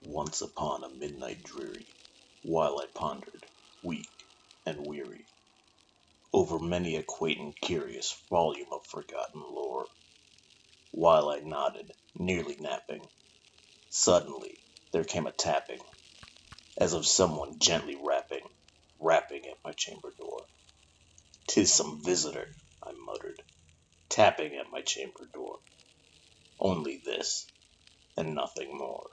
Once upon a midnight dreary, while I pondered, weak and weary, over many a quaint and curious volume of forgotten lore, while I nodded, nearly napping, suddenly there came a tapping, as of someone gently rapping at my chamber door. "'Tis some visitor," I muttered, "tapping at my chamber door. Only this, and nothing more."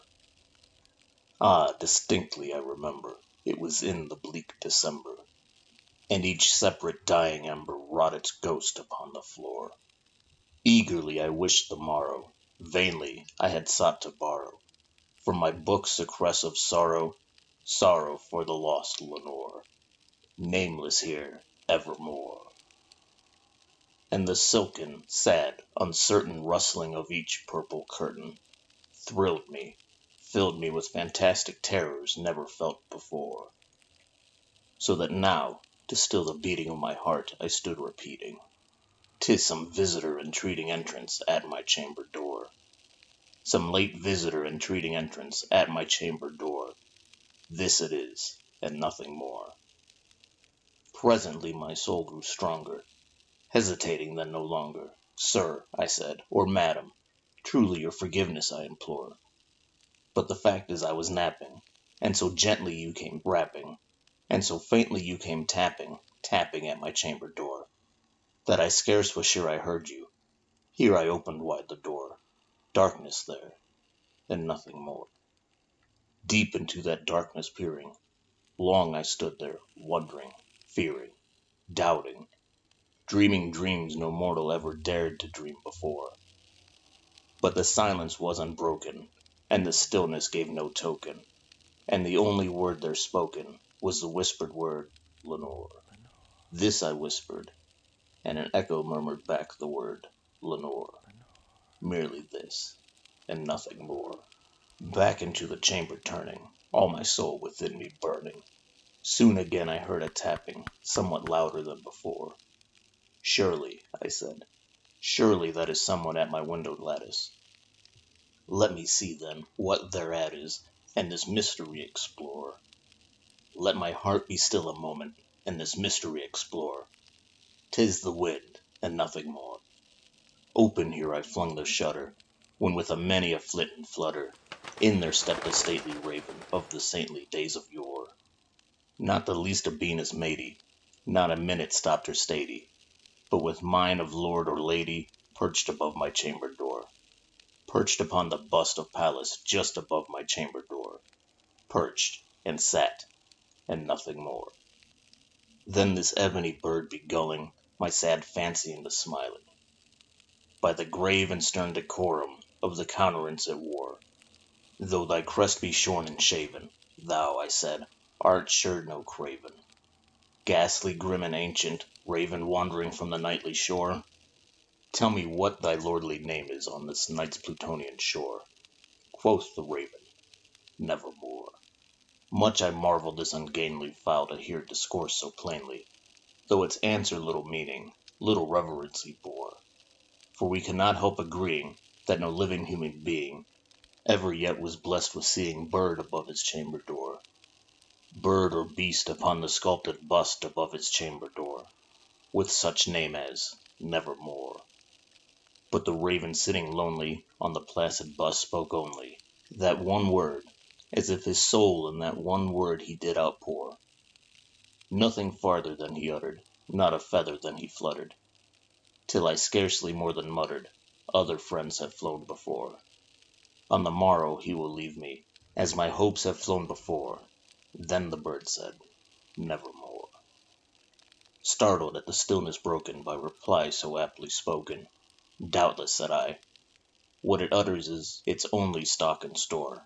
Ah, distinctly I remember, it was in the bleak December, and each separate dying ember wrought its ghost upon the floor. Eagerly I wished the morrow, vainly I had sought to borrow from my books a cress of sorrow, sorrow for the lost Lenore, nameless here evermore. And the silken, sad, uncertain rustling of each purple curtain thrilled me, filled me with fantastic terrors never felt before. So that now, to still the beating of my heart, I stood repeating, "'Tis some visitor entreating entrance at my chamber door. Some late visitor entreating entrance at my chamber door. This it is, and nothing more." Presently my soul grew stronger, hesitating then no longer. "Sir," I said, "or madam, truly your forgiveness I implore. But the fact is I was napping, and so gently you came rapping, and so faintly you came tapping at my chamber door, that I scarce was sure I heard you. Here I opened wide the door. Darkness there, and nothing more." Deep into that darkness peering, long I stood there, wondering, fearing, doubting, dreaming dreams no mortal ever dared to dream before. But the silence was unbroken, and the stillness gave no token, and the only word there spoken was the whispered word, "Lenore." This I whispered, and an echo murmured back the word, "Lenore." Merely this, and nothing more. Back into the chamber turning, all my soul within me burning, soon again I heard a tapping, somewhat louder than before. "Surely," I said, "surely that is someone at my window lattice. Let me see, then, what thereat is, and this mystery explore. Let my heart be still a moment, and this mystery explore. 'Tis the wind, and nothing more." Open here I flung the shutter, when with a many a flit and flutter, in there stepped a stately raven of the saintly days of yore. Not the least a bean is matey, not a minute stopped her stady, but with mine of lord or lady perched above my chamber door, perched upon the bust of Pallas just above my chamber door, perched, and sat, and nothing more. Then this ebony bird begulling my sad fancy into smiling, by the grave and stern decorum of the countenance it wore. "Though thy crest be shorn and shaven, thou," I said, "art sure no craven. Ghastly, grim, and ancient, raven wandering from the nightly shore, tell me what thy lordly name is on this night's Plutonian shore." Quoth the raven, "Nevermore." Much I marveled this ungainly fowl to hear discourse so plainly, though its answer little meaning, little reverency bore. For we cannot help agreeing that no living human being ever yet was blessed with seeing bird above his chamber door, bird or beast upon the sculpted bust above his chamber door, with such name as Nevermore. But the raven sitting lonely on the placid bust spoke only that one word, as if his soul in that one word he did outpour. Nothing farther than he uttered, not a feather than he fluttered, till I scarcely more than muttered, "Other friends have flown before. On the morrow he will leave me, as my hopes have flown before." Then the bird said, "Nevermore." Startled at the stillness broken by reply so aptly spoken, "Doubtless," said I, "what it utters is its only stock and store,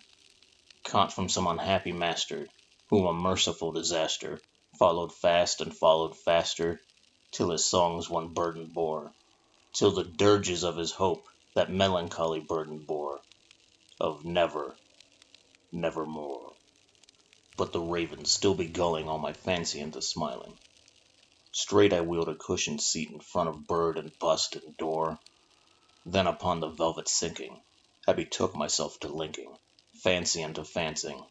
caught from some unhappy master, whom a merciful disaster followed fast and followed faster, till his songs one burden bore, till the dirges of his hope that melancholy burden bore, of never, nevermore." But the raven still begulling all my fancy into smiling, straight I wheeled a cushioned seat in front of bird and bust and door. Then upon the velvet sinking, I betook myself to linking fancying to fancying,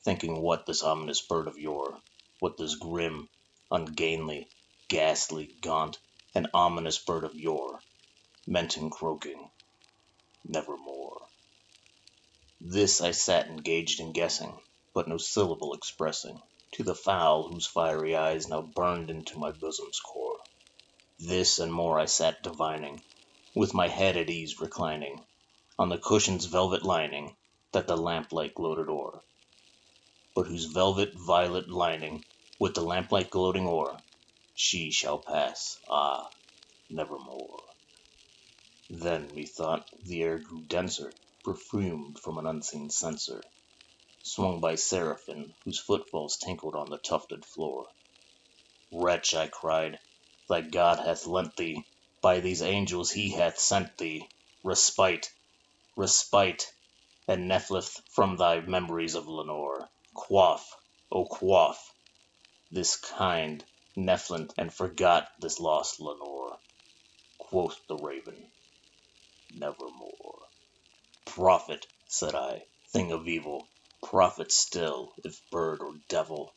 thinking what this ominous bird of yore, what this grim, ungainly, ghastly, gaunt, and ominous bird of yore meant in croaking, nevermore. This I sat engaged in guessing, but no syllable expressing, to the fowl whose fiery eyes now burned into my bosom's core. This and more I sat divining, with my head at ease reclining, on the cushion's velvet lining, that the lamplight gloated o'er, but whose velvet violet lining, with the lamplight gloating o'er, she shall pass, ah, nevermore. Then, methought, the air grew denser, perfumed from an unseen censer, swung by seraphim whose footfalls tinkled on the tufted floor. Wretch, I cried, thy God hath lent thee, by these angels he hath sent thee, respite, respite, and nephleth from thy memories of Lenore. Quaff, O quaff, this kind nephlent and forgot this lost Lenore. Quoth the raven, nevermore. Prophet, said I, thing of evil, prophet still, if bird or devil,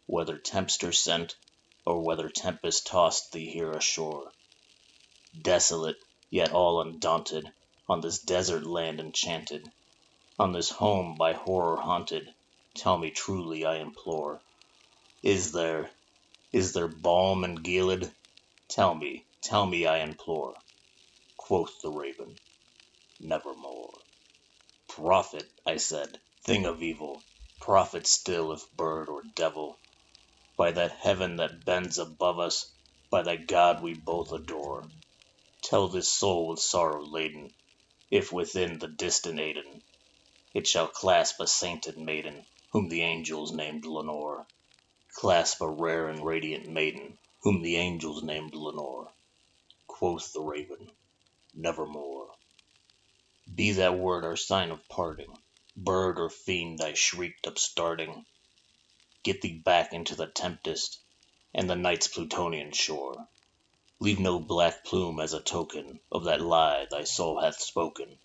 whether tempter sent, or whether tempest tossed thee here ashore. Desolate, yet all undaunted, on this desert land enchanted, on this home by horror haunted, tell me truly, I implore, is there balm in Gilead? Tell me, I implore. Quoth the raven, nevermore. Prophet, I said, thing of evil, prophet still if bird or devil, by that heaven that bends above us, by that God we both adore, tell this soul with sorrow laden, if within the distant Aidenn it shall clasp a sainted maiden, whom the angels named Lenore, clasp a rare and radiant maiden, whom the angels named Lenore. Quoth the raven, nevermore. Be that word our sign of parting, bird or fiend, I shrieked upstarting, get thee back into the tempest, and the night's Plutonian shore. Leave no black plume as a token of that lie thy soul hath spoken.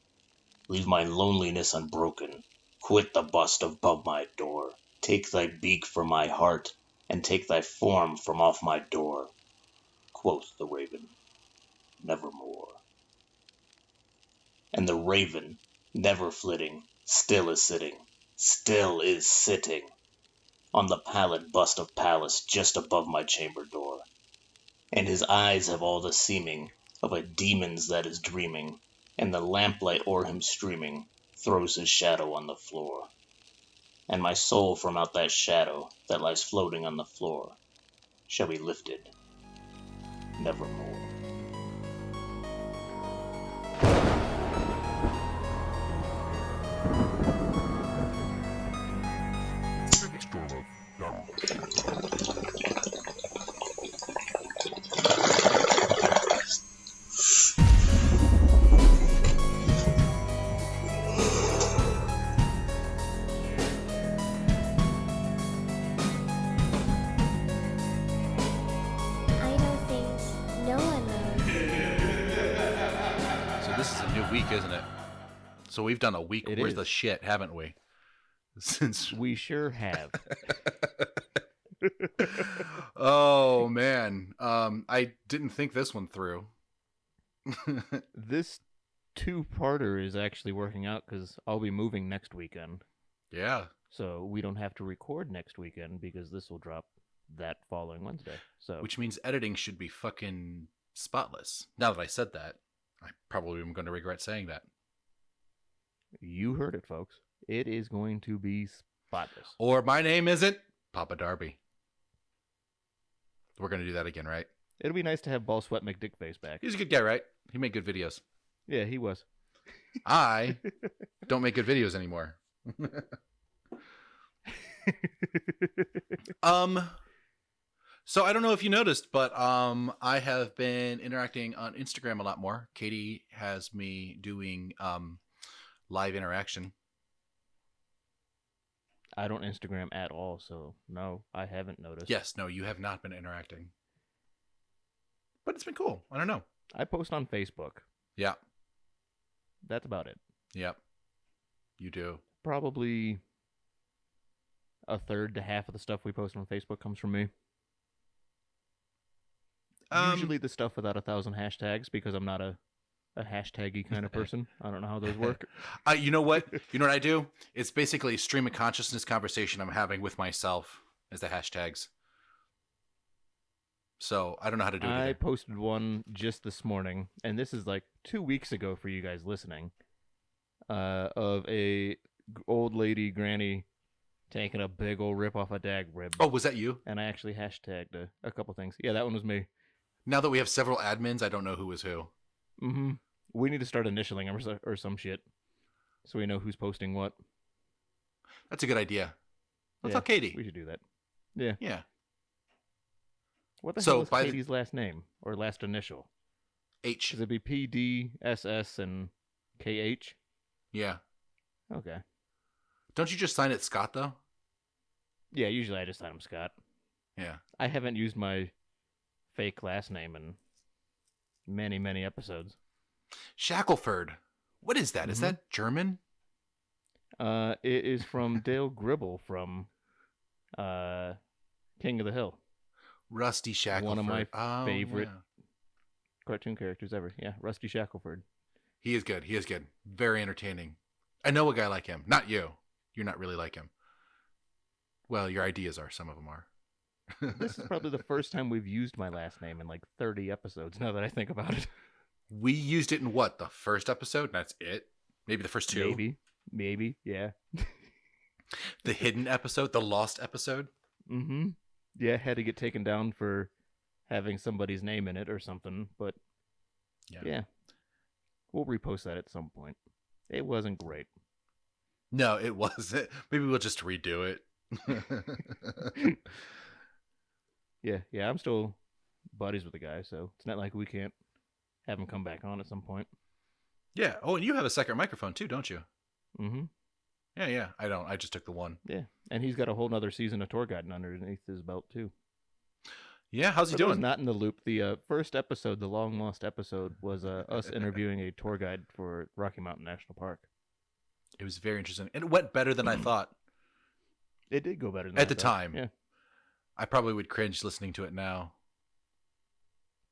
Leave my loneliness unbroken. Quit the bust above my door. Take thy beak from my heart, and take thy form from off my door. Quoth the raven, nevermore. And the raven, never flitting, still is sitting, on the pallid bust of Pallas just above my chamber door. And his eyes have all the seeming of a demon's that is dreaming, and the lamplight o'er him streaming throws his shadow on the floor. And my soul from out that shadow that lies floating on the floor shall be lifted nevermore. I know things no one knows. So this is a new week, isn't it? So we've done a week It worth is. of shit, haven't we? Since We sure have. oh man, I didn't think this one through. This two-parter is actually working out because I'll be moving next weekend. Yeah, So we don't have to record next weekend because this will drop that following Wednesday. So which means editing should be fucking spotless. Now that I said that, I probably am going to regret saying that. you heard it, folks. It is going to be spotless. Or my name isn't Papa Darby. We're going to do that again, right? It'll be nice to have Ball Sweat McDickface back. He's a good guy, right? He made good videos. Yeah, he was. I don't make good videos anymore. So I don't know if you noticed, but I have been interacting on Instagram a lot more. Katie has me doing live interaction. I don't Instagram at all, so no, I haven't noticed. Yes, no, you have not been interacting. But it's been cool. I don't know. I post on Facebook. Yeah. That's about it. Yep. You do. probably a third to half of the stuff we post on Facebook comes from me. Usually the stuff without 1,000 hashtags, because I'm not a hashtaggy kind of person. I don't know how those work. You know what? You know what I do? It's basically a stream of consciousness conversation I'm having with myself as the hashtags. So I don't know how to do it I either. posted one just this morning, and this is like 2 weeks ago for you guys listening, of a old lady granny taking a big old rip off a dag rib. Oh, was that you? And I actually hashtagged a couple things. Yeah, that one was me. Now that we have several admins, I don't know who was who. Mm-hmm. We need to start initialing them or some shit, so we know who's posting what. That's a good idea. Let's Yeah, tell Katie. We should do that. Yeah. Yeah. What the So, hell is by Katie's last name or last initial? H. Does it be P, D, S, S, and K, H? Yeah. Okay. Don't you just sign it Scott, though? Yeah, usually I just sign him Scott. Yeah. I haven't used my fake last name in many, many episodes. Shackelford. What is that? Is Mhm. that German? It is from Dale Gribble from King of the Hill. Rusty Shackelford. One of my Oh, favorite yeah. cartoon characters ever. Yeah, Rusty Shackelford. He is good. He is good. Very entertaining. I know a guy like him. Not you. You're not really like him. Well, your ideas are. Some of them are. This is probably the first time we've used my last name in like 30 episodes, now that I think about it. We used it in what? The first episode? That's it? Maybe the first two? Maybe, yeah. The hidden episode? The lost episode? Mm-hmm. Yeah, had to get taken down for having somebody's name in it or something, but yeah. We'll repost that at some point. It wasn't great. No, it wasn't. Maybe we'll just redo it. Yeah, I'm still buddies with the guy, so it's not like we can't have him come back on at some point. Yeah. Oh, and you have a second microphone too, don't you? Mm-hmm. Yeah. I don't. I just took the one. Yeah, and he's got a whole nother season of tour guiding underneath his belt too. Yeah. How's he For those doing? not in the loop, the first episode, the long lost episode, was us interviewing a tour guide for Rocky Mountain National Park. It was very interesting. And it went better than I thought. It did go better than At I the thought. time. Yeah. I probably would cringe listening to it now.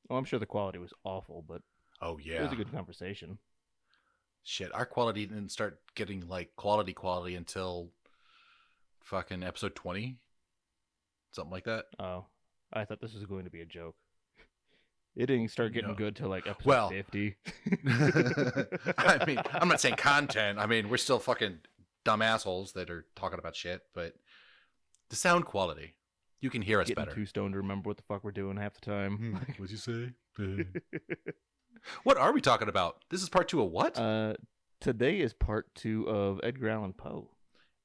Well, I'm sure the quality was awful, but Oh, it yeah. was a good conversation. Shit, our quality didn't start getting like quality until fucking episode 20. Something like that. Oh, I thought this was going to be a joke. It didn't start getting No. good till like episode Well, 50. I mean, I'm not saying content. I mean, we're still fucking dumb assholes that are talking about shit, but the sound quality, you can hear us Getting better. too stoned to remember what the fuck we're doing half the time. What'd you say? What are we talking about? This is part 2 of what? Today is part 2 of Edgar Allan Poe.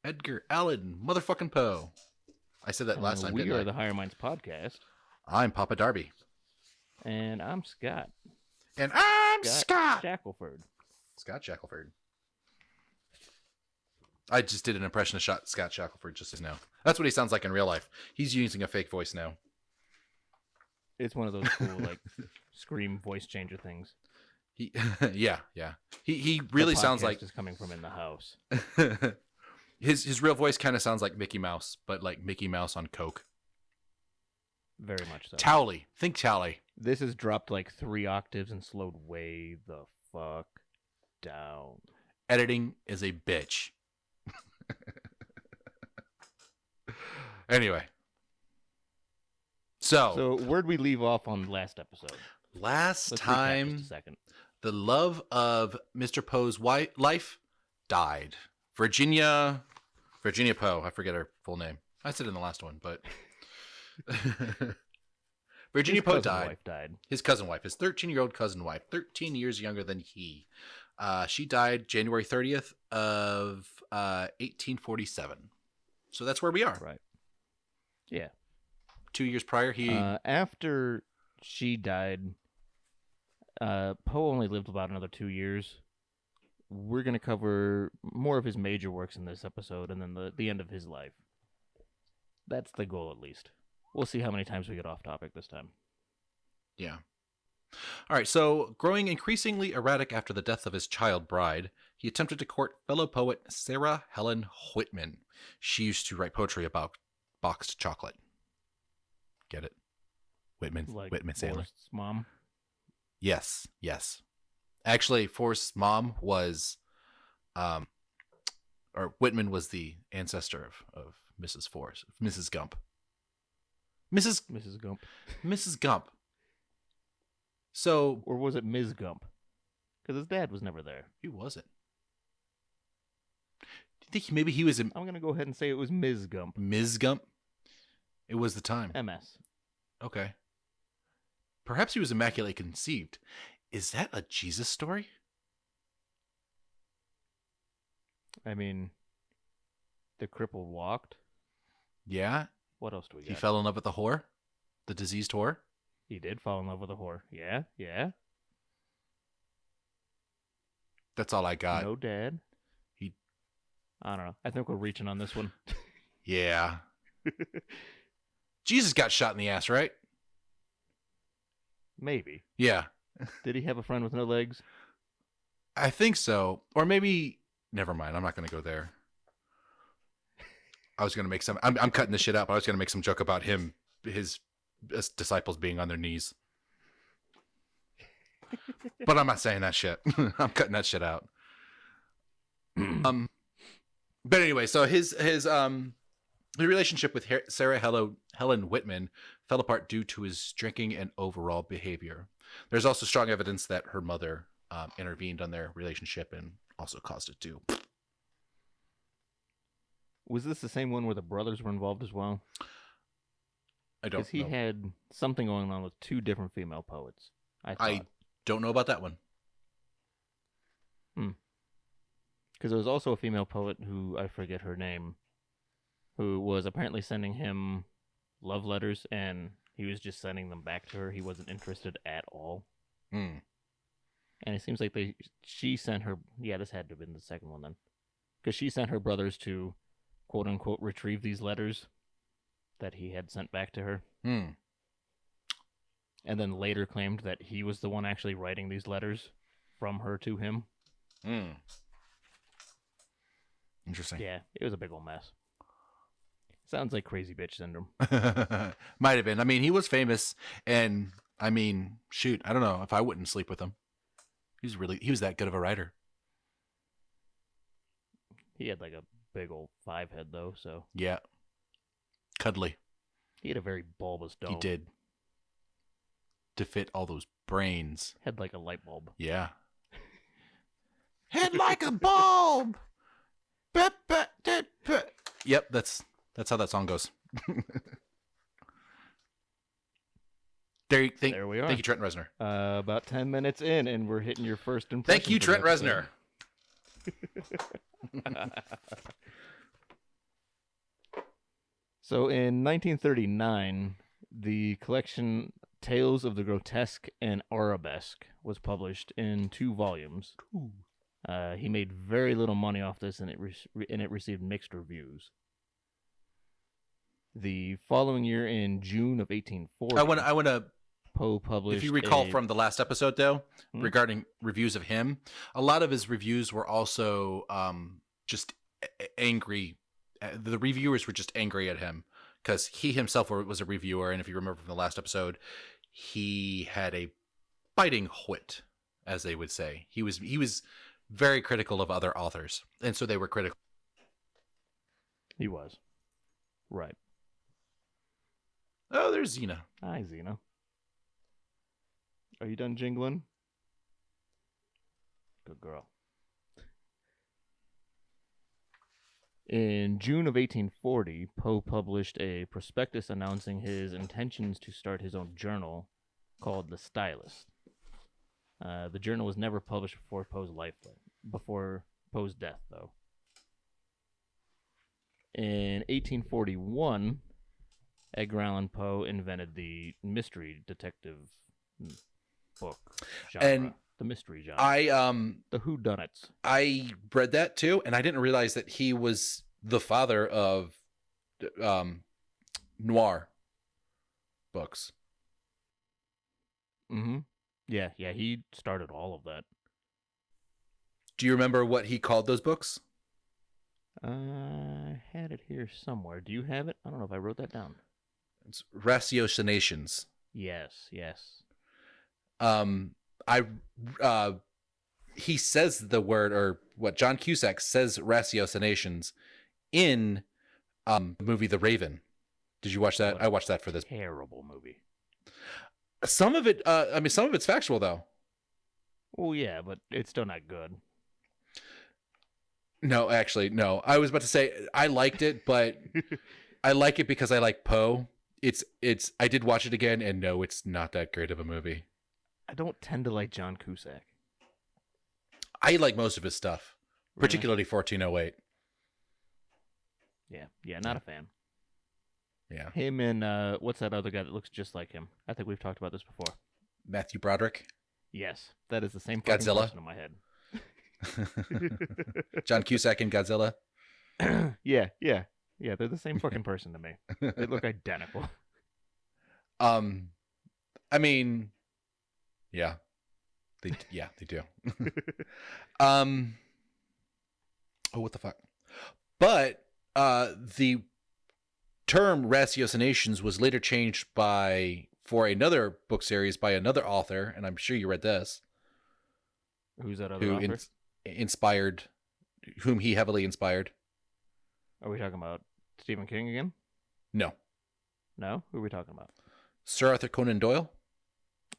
Edgar Allan motherfucking Poe. I said that last time, We didn't are I? the Higher Minds Podcast, I'm Papa Darby. and I'm Scott. And I'm Scott. Shackelford. Scott Shackelford. I just did an impression of Scott Shackelford just now. That's what he sounds like in real life. He's using a fake voice now. It's one of those cool like scream voice changer things. He, yeah. He really The sounds podcast like is coming from in the house. his real voice kind of sounds like Mickey Mouse, but like Mickey Mouse on coke. Very much so. Towley, think Towley. This has dropped like 3 octaves and slowed way the fuck down. Editing is a bitch. Anyway, So where'd we leave off on last episode? last Let's recap time just a second. the love of Mr. Poe's life died. Virginia Poe. I forget her full name. I said it in the last one, but Virginia His Poe cousin died. wife died. His cousin wife, his 13-year-old cousin wife, 13 years younger than he. She died January 30th of 1847. So that's where we are. Right. Yeah. 2 years prior, he After she died, Poe only lived about another 2 years. We're going to cover more of his major works in this episode, and then the end of his life. That's the goal, at least. We'll see how many times we get off topic this time. yeah. All right, so growing increasingly erratic after the death of his child bride, he attempted to court fellow poet Sarah Helen Whitman. She used to write poetry about boxed chocolate. Get it? Whitman, Like Whitman Sandler. Forrest's mom. Yes, yes. Actually, Forrest's mom was, or Whitman was the ancestor of Mrs. Forrest, Mrs. Gump. Mrs. Gump. Mrs. Gump. So, Or was it Ms. Gump? Because his dad was never there. who was it? Do you think maybe he was in I'm going to go ahead and say it was Ms. Gump. Ms. Gump? It was the time. MS. Okay. Perhaps he was immaculately conceived. Is that a Jesus story? I mean, the crippled walked. Yeah. What else do we got? He fell in love with the whore? The diseased whore? He did fall in love with a whore. Yeah, yeah. That's all I got. No dad. He- I don't know. I think we're reaching on this one. Yeah. Jesus got shot in the ass, right? Maybe. Yeah. Did he have a friend with no legs? I think so. Or maybe. Never mind. I'm not going to go there. I was going to make some. I'm cutting this shit out, but I was going to make some joke about his disciples being on their knees. But I'm not saying that shit. I'm cutting that shit out. But anyway, so his relationship with Sarah Helen Whitman fell apart due to his drinking and overall behavior. There's also strong evidence that her mother intervened on their relationship and also caused it to. Was this the same one where the brothers were involved as well? I don't Because he know. had something going on with two different female poets. I don't know about that one. Because there was also a female poet who, I forget her name, who was apparently sending him love letters, and he was just sending them back to her. He wasn't interested at all. Hmm. And it seems like she sent her... Yeah, this had to have been the second one then. Because she sent her brothers to, quote-unquote, retrieve these letters that he had sent back to her. Hmm. And then later claimed that he was the one actually writing these letters from her to him. Hmm. Interesting. Yeah, it was a big old mess. Sounds like crazy bitch syndrome. Might have been. I mean, he was famous, and I mean, shoot, I don't know if I wouldn't sleep with him. He was that good of a writer. He had like a big old 5 head though, so Yeah. Cuddly. he had a very bulbous dome. He did. To fit all those brains. Had like a light bulb. Yeah. Head like a bulb. Yep, that's how that song goes. There we are. Thank you, Trent Reznor. About 10 minutes in, and we're hitting your first impression. Thank you, for the Trent Reznor. episode. So in 1939, the collection Tales of the Grotesque and Arabesque was published in 2 volumes. He made very little money off this, and it received mixed reviews. The following year, in June of 1840, I want to. Poe published. If you recall from the last episode, though, regarding reviews of him, a lot of his reviews were also just angry. The reviewers were just angry at him because he himself was a reviewer, and if you remember from the last episode, he had a biting wit, as they would say. He was very critical of other authors, and so they were critical. He was. Right. Oh, there's Xena. Hi, Xena. Are you done jingling? Good girl. In June of 1840, Poe published a prospectus announcing his intentions to start his own journal called The Stylist. The journal was never published before Poe's death, though. In 1841, Edgar Allan Poe invented the mystery detective book genre. And the mystery genre. The whodunits. I read that too, and I didn't realize that he was the father of noir books. Mm-hmm. Yeah, he started all of that. Do you remember what he called those books? I had it here somewhere. Do you have it? I don't know if I wrote that down. It's Ratiocinations. Yes. Um, I he says the word, or what John Cusack says, Ratiocinations in the movie The Raven. Did you watch that? What I watched that for this. terrible movie. Some of it, some of it's factual though. Well, yeah, but it's still not good. No, actually, no. I was about to say I liked it, but I like it because I like Poe. It's. I did watch it again, and no, it's not that great of a movie. I don't tend to like John Cusack. I like most of his stuff, Really? particularly 1408. Yeah, not a fan. Yeah, Him and what's that other guy that looks just like him? I think we've talked about this before. Matthew Broderick, Yes, that is the same fucking Godzilla. person in my head. John Cusack and Godzilla. Yeah, they're the same fucking person to me. They look identical. I mean, yeah, they do. Oh, what the fuck? But the term ratiocinations was later changed for another book series by another author, and I'm sure you read this. Who's that other Who author? inspired, whom he heavily inspired? Are we talking about Stephen King again? No, No? Who are we talking about? Sir Arthur Conan Doyle.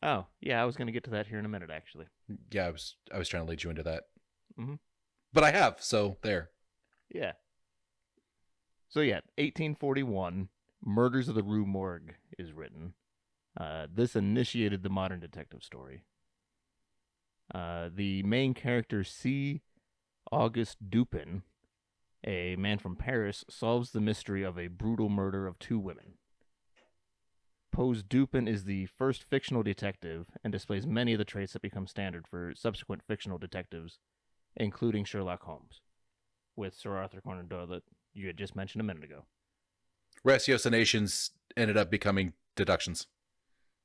Oh, yeah, I was going to get to that here in a minute, actually. Yeah, I was trying to lead you into that. Mhm. But I have, so there. Yeah. So, yeah, 1841, Murders of the Rue Morgue is written. This initiated the modern detective story. The main character, C. Auguste Dupin, a man from Paris, solves the mystery of a brutal murder of 2 women. Poe's Dupin is the first fictional detective and displays many of the traits that become standard for subsequent fictional detectives, including Sherlock Holmes, with Sir Arthur Conan Doyle that you had just mentioned a minute ago. Ratiocinations ended up becoming deductions.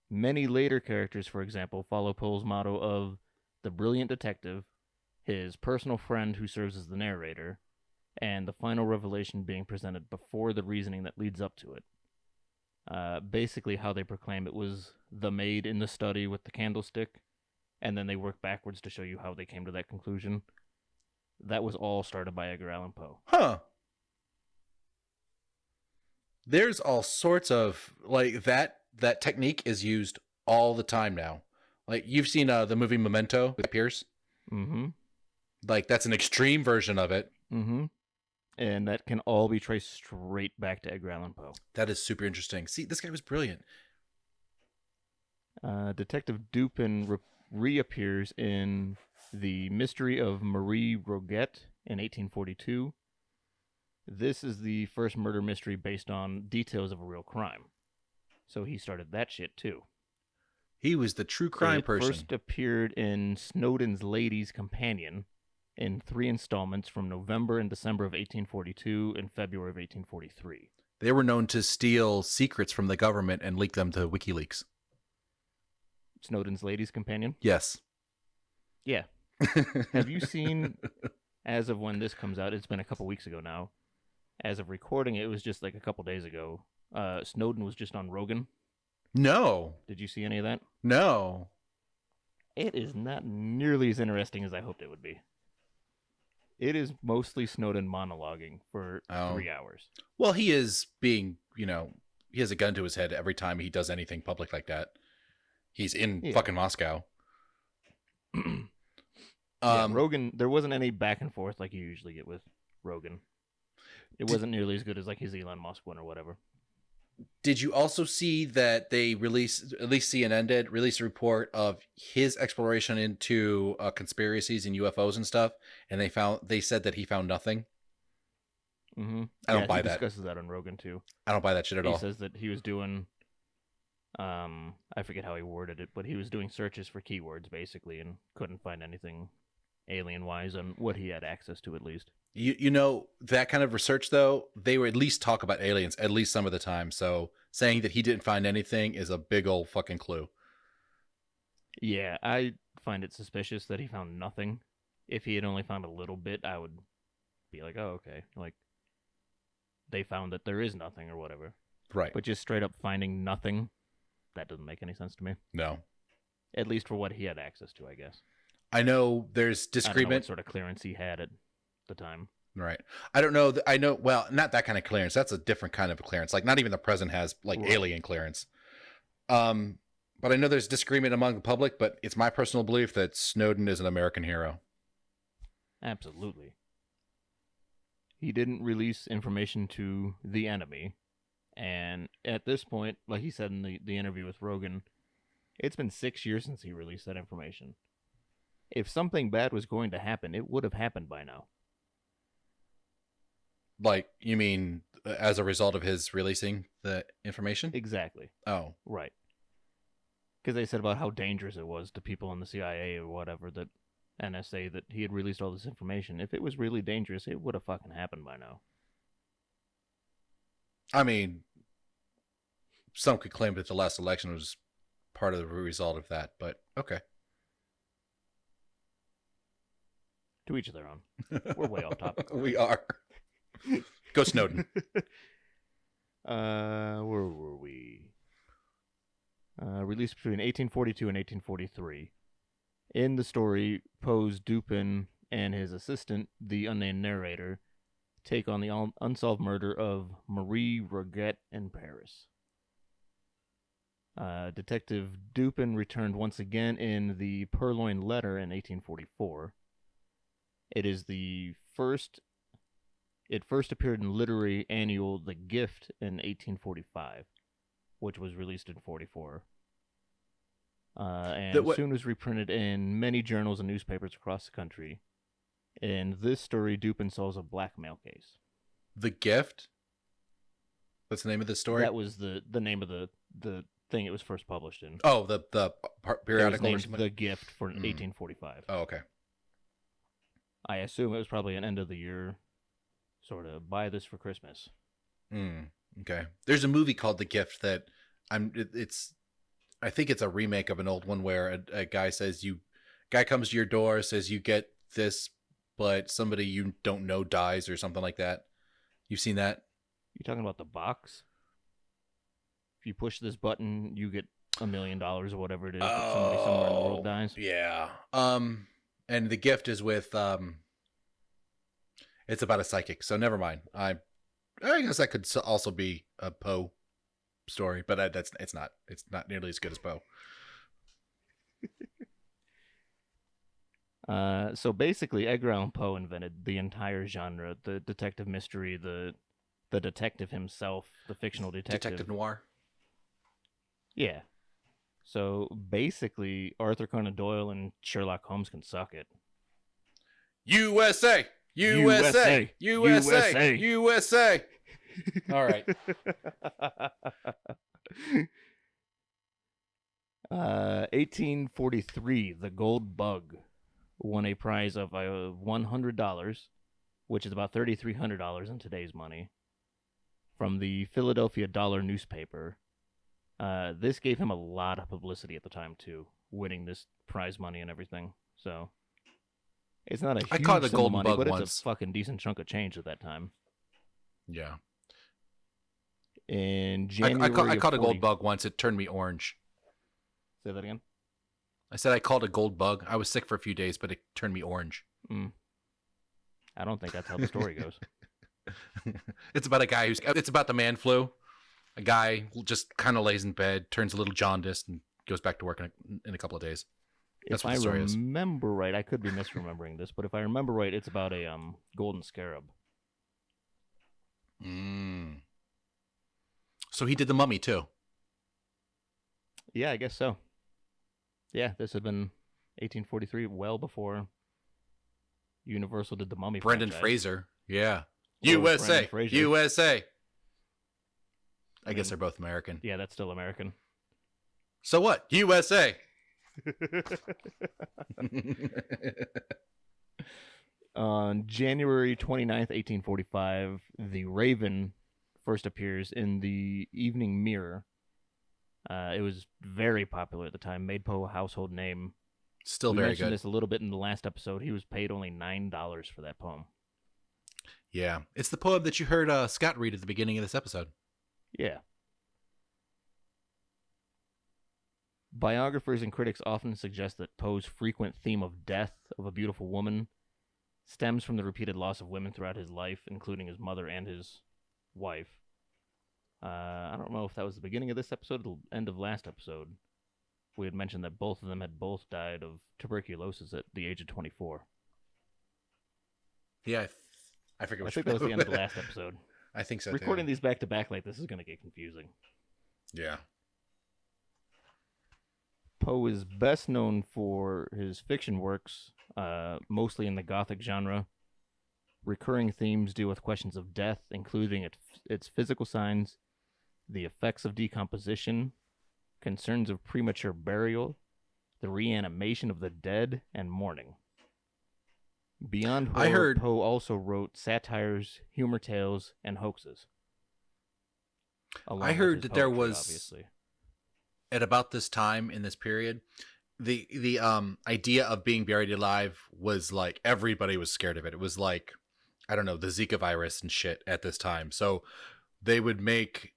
Many later characters, for example, follow Poe's motto of the brilliant detective, his personal friend who serves as the narrator, and the final revelation being presented before the reasoning that leads up to it. Basically, how they proclaim it was the maid in the study with the candlestick, and then they work backwards to show you how they came to that conclusion. That was all started by Edgar Allan Poe. Huh. There's all sorts of like that technique is used all the time now. Like you've seen the movie Memento with Pierce. Mm-hmm. Like that's an extreme version of it. Mm-hmm. And that can all be traced straight back to Edgar Allan Poe. That is super interesting. See, this guy was brilliant. Detective Dupin reappears in The Mystery of Marie Roget in 1842. This is the first murder mystery based on details of a real crime. So he started that shit too. He was the true crime It person. first appeared in Snowden's Lady's Companion in 3 installments from November and December of 1842 and February of 1843. They were known to steal secrets from the government and leak them to WikiLeaks. Snowden's Lady's Companion? Yes. Yeah. Have you seen, as of when this comes out, it's been a couple weeks ago now. As of recording, it was just like a couple days ago. Snowden was just on Rogan. No. Did you see any of that? No. It is not nearly as interesting as I hoped it would be. It is mostly Snowden monologuing for 3 hours. Well, he is being, he has a gun to his head every time he does anything public like that. He's in fucking Moscow. Rogan, there wasn't any back and forth like you usually get with Rogan. It wasn't nearly as good as like his Elon Musk one or whatever. Did you also see that they released, at least CNN did, release a report of his exploration into conspiracies and UFOs and stuff, and they said that he found nothing? Mm-hmm. I don't buy he that. Discusses that on Rogan too. I don't buy that shit at all. He says that he was doing, I forget how he worded it, but he was doing searches for keywords basically and couldn't find anything alien-wise on what he had access to at least. You know, that kind of research, though, they would at least talk about aliens, at least some of the time. So saying that he didn't find anything is a big old fucking clue. Yeah, I find it suspicious that he found nothing. If he had only found a little bit, I would be like, oh, okay. Like, they found that there is nothing or whatever. Right. But just straight up finding nothing, that doesn't make any sense to me. No. At least for what he had access to, I guess. I know there's I don't know disagreement. what sort of clearance he had at the time. Right. I don't know. I know. Well, not that kind of clearance. That's a different kind of clearance. Like, not even the president has like Right. alien clearance. But I know there's disagreement among the public. But it's my personal belief that Snowden is an American hero. Absolutely. He didn't release information to the enemy. And at this point, like he said in the interview with Rogan, it's been 6 years since he released that information. If something bad was going to happen, it would have happened by now. Like, you mean as a result of his releasing the information? Exactly. Oh, Right. Because they said about how dangerous it was to people in the CIA or whatever, that NSA, that he had released all this information. If it was really dangerous, it would have fucking happened by now. I mean, some could claim that the last election was part of the result of that, but okay. To each their own. We're way off topic. We are. Go Snowden. Where were we? Released between 1842 and 1843. In the story, Poe's Dupin and his assistant, the unnamed narrator, take on the unsolved murder of Marie Roget in Paris. Detective Dupin returned once again in the Purloined Letter in 1844. It is the first. It first appeared in literary annual The Gift in 1845, which was released in 44. And soon was reprinted in many journals and newspapers across the country. In this story, Dupin solves a blackmail case. The Gift? What's the name of the story? That was the name of the thing it was first published in. Oh, the periodical. It was named The Gift for 1845. Oh, okay. I assume it was probably an end of the year sort of buy this for Christmas. Okay. There's a movie called The Gift that I think it's a remake of an old one where a guy guy comes to your door, says you get this, but somebody you don't know dies or something like that. You've seen that? You talking about the box? If you push this button, you get $1 million or whatever it is. If somebody somewhere in the world dies. Yeah. And The Gift is with it's about a psychic. So never mind. I guess that could also be a Poe story, but it's not nearly as good as Poe. So basically, Edgar Allan Poe invented the entire genre: the detective mystery, the detective himself, the fictional Detective noir. Yeah. So basically, Arthur Conan Doyle and Sherlock Holmes can suck it. USA! USA! USA! USA! All right. 1843, the Gold Bug won a prize of $100, which is about $3,300 in today's money, from the Philadelphia Dollar newspaper. This gave him a lot of publicity at the time too, winning this prize money and everything. So it's not a huge caught a sum of golden money, bug but once. it's a fucking decent chunk of change at that time. Yeah. In January, I caught a gold bug once. It turned me orange. Say that again. I said I caught a gold bug. I was sick for a few days, but it turned me orange. I don't think that's how the story goes. It's about a guy it's about the man flu. A guy just kind of lays in bed, turns a little jaundiced, and goes back to work in a couple of days. That's what the story is. If I remember right, I could be misremembering this, but if I remember right, it's about a golden scarab. So he did the Mummy too. Yeah, I guess so. Yeah, this had been 1843, well before Universal did the Mummy. Brendan franchise. Fraser. Yeah. Or USA. Brendan Fraser. USA. I guess they're both American. Yeah, that's still American. So what? USA. On January 29th, 1845, The Raven first appears in the Evening Mirror. It was very popular at the time, made Poe a household name. Still We very mentioned good. this a little bit in the last episode. He was paid only $9 for that poem. Yeah. It's the poem that you heard Scott read at the beginning of this episode. Yeah. Biographers and critics often suggest that Poe's frequent theme of death of a beautiful woman stems from the repeated loss of women throughout his life, including his mother and his wife. I don't know if that was the beginning of this episode or the end of last episode. We had mentioned that both of them had both died of tuberculosis at the age of 24. Yeah, I forget I which think that was the end of the last episode. I think so, Recording too. these back to back like this is going to get confusing. Yeah. Poe is best known for his fiction works, mostly in the Gothic genre. Recurring themes deal with questions of death, including its physical signs, the effects of decomposition, concerns of premature burial, the reanimation of the dead, and mourning. Beyond horror, Poe also wrote satires, humor tales, and hoaxes. I heard that there was, obviously, at about this time in this period, the idea of being buried alive was like everybody was scared of it. It was like, I don't know, the Zika virus and shit at this time. So they would make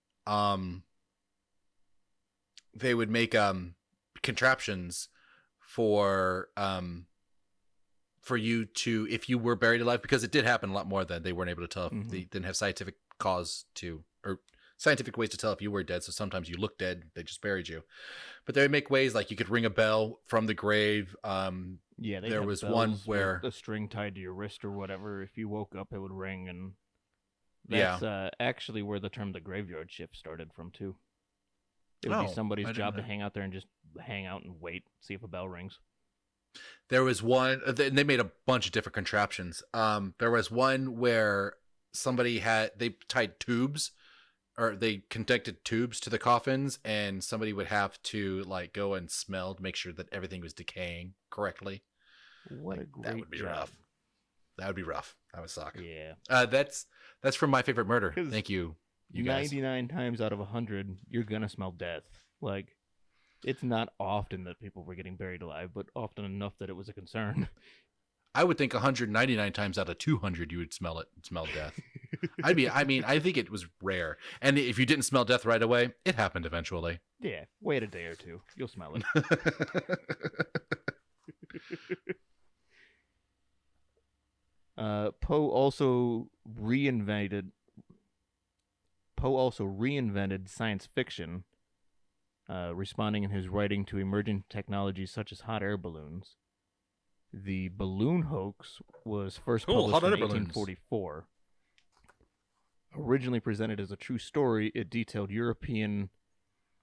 contraptions for you to, if you were buried alive, because it did happen a lot more than they weren't able to tell. Mm-hmm. They didn't have scientific cause to, or scientific ways to tell if you were dead. So sometimes you look dead, they just buried you. But they would make ways like you could ring a bell from the grave. Yeah, there was one where a string tied to your wrist or whatever. If you woke up, it would ring, and that's actually where the term "the graveyard shift" started from too. It would be somebody's job to hang out there and just hang out and wait, see if a bell rings. There was one, and they made a bunch of different contraptions. There was one where they tied tubes, or they connected tubes to the coffins, and somebody would have to like go and smell to make sure that everything was decaying correctly. What a great that would be job. rough. That would be rough. That would suck. Yeah. That's from My Favorite Murder. Thank you. You guys. 99 times out of 100, you're gonna smell death. Like, it's not often that people were getting buried alive, but often enough that it was a concern. I would think 199 times out of 200 you would smell death. I think it was rare. And if you didn't smell death right away, it happened eventually. Yeah, wait a day or two. You'll smell it. Poe also reinvented science fiction, responding in his writing to emerging technologies such as hot air balloons. The balloon hoax was first published in 1844. Originally presented as a true story, it detailed European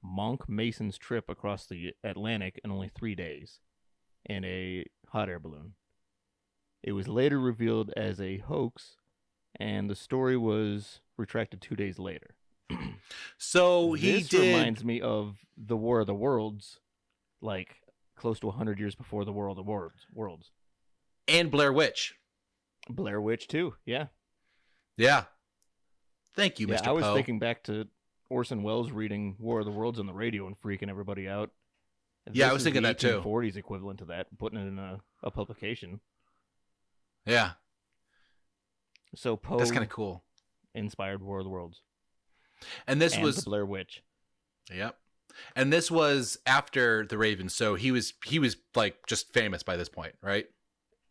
monk Mason's trip across the Atlantic in only 3 days in a hot air balloon. It was later revealed as a hoax, and the story was retracted 2 days later. So this reminds me of the War of the Worlds, like close to 100 years before the War of the Worlds. And Blair Witch. Blair Witch, too, yeah. Yeah. Thank you, Mr. I was Poe. thinking back to Orson Welles reading War of the Worlds on the radio and freaking everybody out. Yeah, I was thinking that too. 1840s equivalent to that, putting it in a publication. Yeah. So Poe, that's kind of cool. Inspired War of the Worlds. And this was the Blair Witch. Yep. And this was after The Raven, so he was like just famous by this point, right?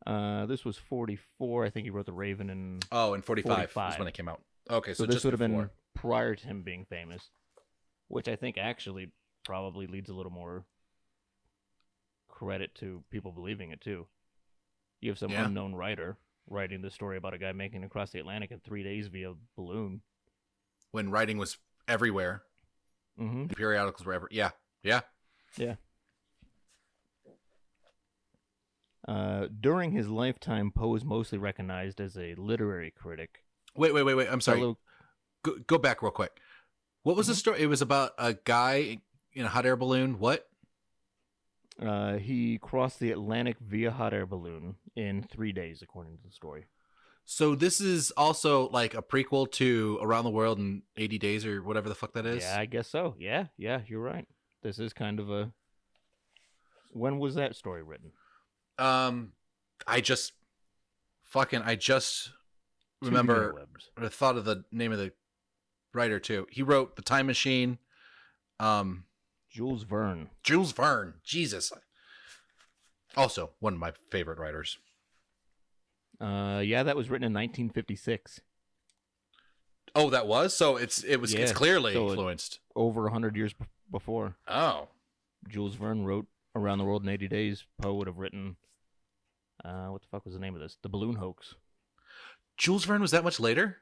This was 44. I think he wrote The Raven in in 45 was when it came out. Okay, so this just would have been prior to him being famous, which I think actually probably leads a little more credit to people believing it too. You have some unknown writer writing this story about a guy making it across the Atlantic in 3 days via balloon. When writing was everywhere. Mm-hmm. The periodicals were everywhere. Yeah. During his lifetime, Poe is mostly recognized as a literary critic. Wait. I'm sorry. Go back real quick. What was the story? It was about a guy in a hot air balloon. What? He crossed the Atlantic via hot air balloon in 3 days, according to the story. So this is also like a prequel to Around the World in 80 Days or whatever the fuck that is? Yeah, I guess so. Yeah, you're right. this is kind of a. When was that story written? I just Two remember interwebs. or thought of the name of the writer too. He wrote The Time Machine. Jules Verne. Jules Verne. Jesus. Also one of my favorite writers. Yeah, that was written in 1956. Oh, that was? So it's Yeah, clearly so influenced. Over 100 years before. Oh. Jules Verne wrote Around the World in 80 Days. Poe would have written, what the fuck was the name of this? The Balloon Hoax. Jules Verne was that much later?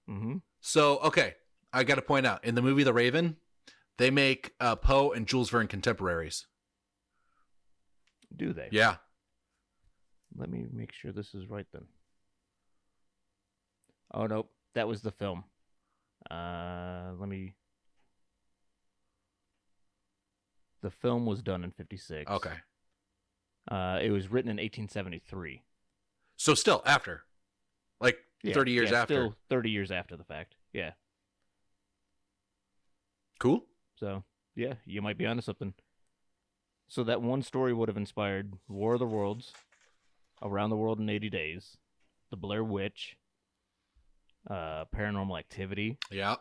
Mm-hmm. So, okay, I got to point out, in the movie The Raven, they make Poe and Jules Verne contemporaries. Do they? Yeah. Let me make sure this is right then. Oh, nope. That was the film. Let me... The film was done in 56. Okay. It was written in 1873. So still after. Like 30 years after. Still 30 years after the fact. Yeah. Cool. So, yeah, you might be onto something. So that one story would have inspired War of the Worlds, Around the World in 80 Days, The Blair Witch, Paranormal Activity. Yeah.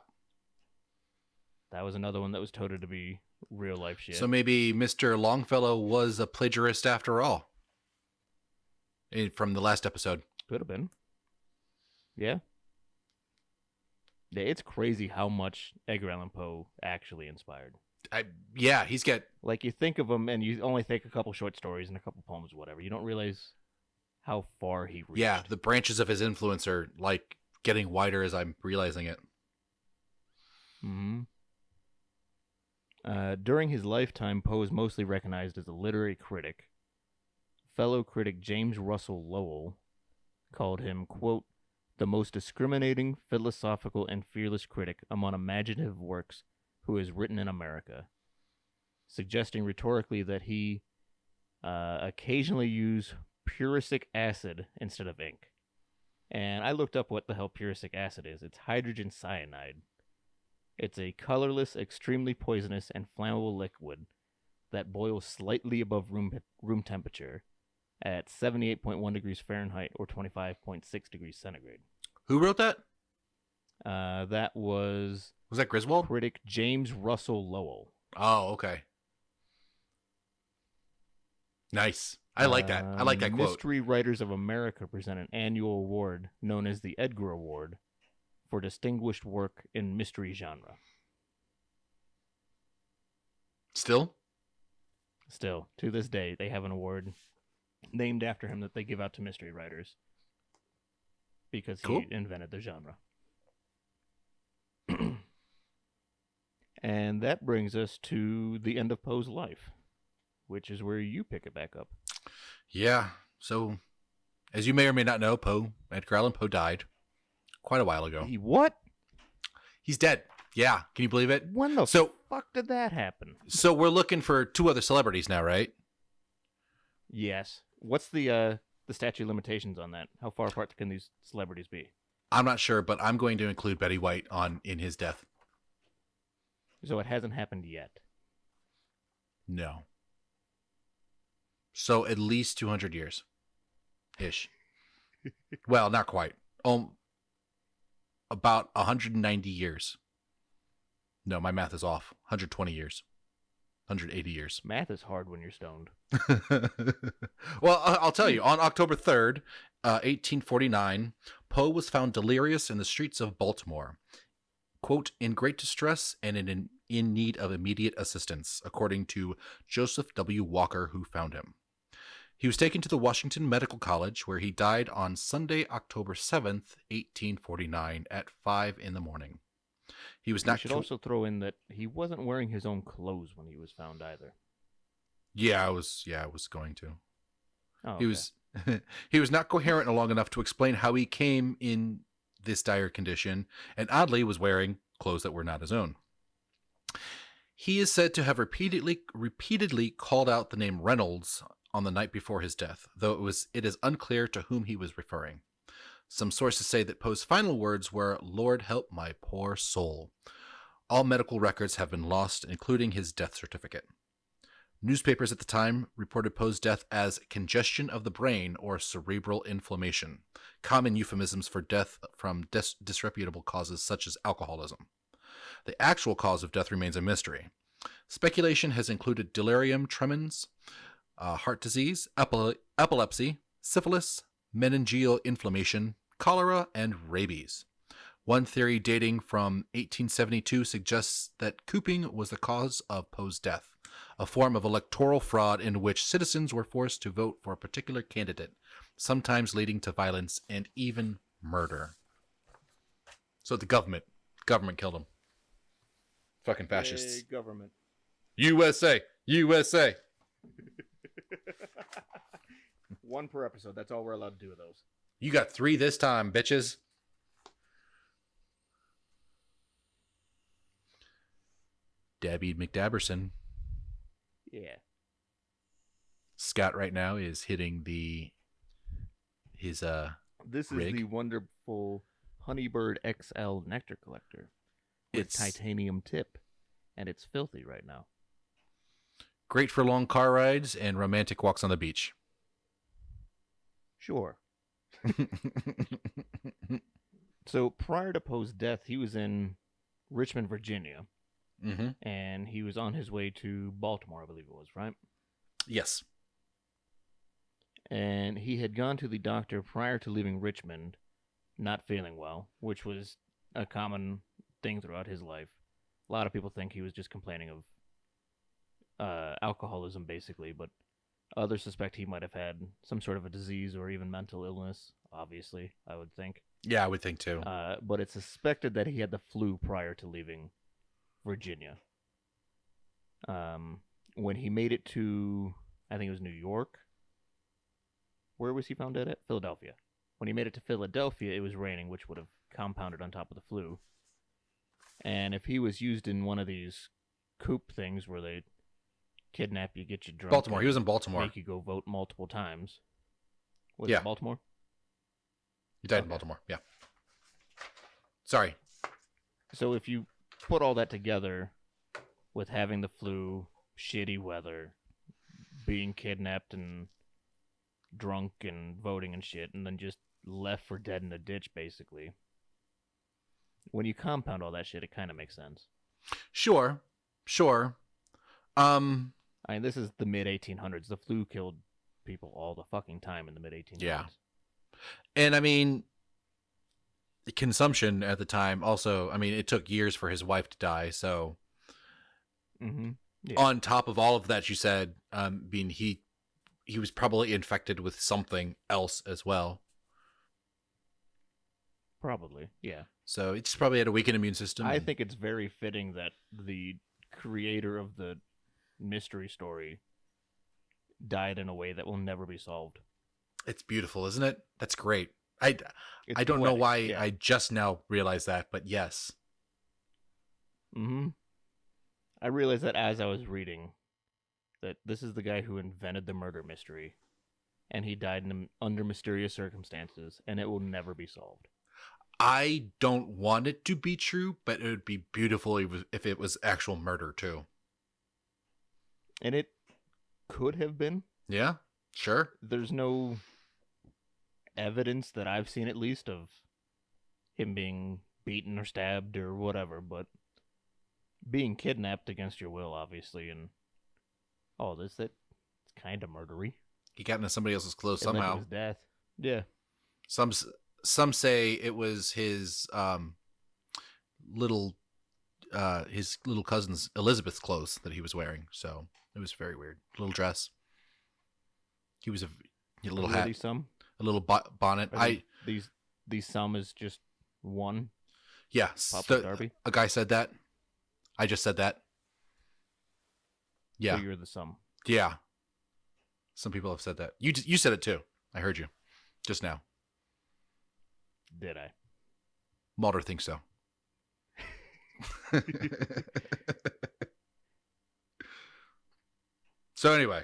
That was another one that was touted to be real life shit. So maybe Mr. Longfellow was a plagiarist after all. From the last episode. Could have been. Yeah. Yeah, it's crazy how much Edgar Allan Poe actually inspired. Yeah, he's got... Like, you think of him and you only think a couple short stories and a couple poems or whatever. You don't realize how far he reached. Yeah, the branches of his influence are, like, getting wider as I'm realizing it. Mm-hmm. During his lifetime, Poe is mostly recognized as a literary critic. Fellow critic James Russell Lowell called him, quote, the most discriminating, philosophical, and fearless critic among imaginative works who has written in America, suggesting rhetorically that he occasionally used prussic acid instead of ink. And I looked up what the hell prussic acid is. It's hydrogen cyanide. It's a colorless, extremely poisonous, and flammable liquid that boils slightly above room temperature at 78.1 degrees Fahrenheit or 25.6 degrees centigrade. Who wrote that? That was that Griswold? Critic James Russell Lowell. Oh, okay. Nice. I like that. I like that quote. Mystery Writers of America present an annual award known as the Edgar Award for distinguished work in mystery genre. Still, to this day, they have an award named after him that they give out to mystery writers because he invented the genre. And that brings us to the end of Poe's life, which is where you pick it back up. Yeah. So, as you may or may not know, Edgar Allan Poe died quite a while ago. He what? He's dead. Yeah. Can you believe it? When the fuck did that happen? So we're looking for 2 other celebrities now, right? Yes. What's the statute of limitations on that? How far apart can these celebrities be? I'm not sure, but I'm going to include Betty White in his death. So it hasn't happened yet. No. So at least 200 years. Ish. Well, not quite. About 190 years. No, my math is off. 120 years. 180 years. Math is hard when you're stoned. Well, I'll tell you. On October 3rd, 1849, Poe was found delirious in the streets of Baltimore. Quote, in great distress and in need of immediate assistance, according to Joseph W. Walker, who found him. He was taken to the Washington Medical College, where he died on Sunday, October 7th, 1849, at 5 in the morning. He was not. You should also throw in that he wasn't wearing his own clothes when he was found either. Yeah, I was going to. Oh, okay. He was he was not coherent long enough to explain how he came in this dire condition, and oddly was wearing clothes that were not his own. He is said to have repeatedly called out the name Reynolds on the night before his death, though it is unclear to whom he was referring. Some sources say that Poe's final words were, "Lord help my poor soul," All medical records have been lost, including his death certificate. Newspapers at the time reported Poe's death as congestion of the brain or cerebral inflammation, common euphemisms for death from disreputable causes such as alcoholism. The actual cause of death remains a mystery. Speculation has included delirium tremens, heart disease, epilepsy, syphilis, meningeal inflammation, cholera, and rabies. One theory dating from 1872 suggests that cooping was the cause of Poe's death, a form of electoral fraud in which citizens were forced to vote for a particular candidate, sometimes leading to violence and even murder. So the government killed him. Fucking fascists. Yay, government. USA! USA! One per episode. That's all we're allowed to do with those. You got 3 this time, bitches. Debbie McDabberson. Yeah. Scott right now is hitting his This is rig. the wonderful Honeybird XL nectar collector. With It's titanium tip, and it's filthy right now. great for long car rides and romantic walks on the beach. Sure. So prior to Poe's death, he was in Richmond, Virginia, Mm-hmm. and he was on his way to Baltimore, I believe it was, right? Yes. And he had gone to the doctor prior to leaving Richmond, not feeling well, which was a common thing throughout his life. A lot of people think he was just complaining of alcoholism, basically, but others suspect he might have had some sort of a disease or even mental illness, obviously, I would think. Yeah, I would think too. But it's suspected that he had the flu prior to leaving Virginia. When he made it to, I think it was New York. Where was he found dead at? Philadelphia. When he made it to Philadelphia, it was raining, which would have compounded on top of the flu. And if he was used in one of these coop things where they kidnap you, get you drunk, Baltimore. He and was in Baltimore. make you go vote multiple times. Was Yeah. it Baltimore? He died in Okay. Baltimore. Yeah. Sorry. So if you put all that together with having the flu, shitty weather, being kidnapped and drunk and voting and shit, and then just left for dead in a ditch, basically. When you compound all that shit, it kind of makes sense. Sure. I mean, this is the mid-1800s. The flu killed people all the fucking time in the mid-1800s. Yeah. And I mean, the consumption at the time also, I mean, it took years for his wife to die. So Mm-hmm. Yeah. on top of all of that, you said, being he was probably infected with something else as well. Probably, yeah. So he just probably had a weakened immune system. I think it's very fitting that the creator of the mystery story died in a way that will never be solved. It's beautiful, isn't it? That's great. I It's don't know poetic, why yeah. I just now realized that, but yes. Mm-hmm. I realized that as I was reading, that this is the guy who invented the murder mystery, and he died under mysterious circumstances, and it will never be solved. I don't want it to be true, but it would be beautiful if it was actual murder too. And it could have been. Yeah, sure. There's no evidence that I've seen, at least, of him being beaten or stabbed or whatever, but being kidnapped against your will, obviously, and it's kind of murdery. He got into somebody else's clothes And then somehow. it was death. Yeah. Some say it was his little cousin's Elizabeth's clothes that he was wearing. So it was very weird. Little dress. He was a little hat, These some? a little bonnet. These some is just one. Yeah. Papa Darby? A guy said that. I just said that. Yeah. So you're the sum. Yeah. Some people have said that. You said it too. I heard you just now. Did I? Mulder thinks so. So anyway,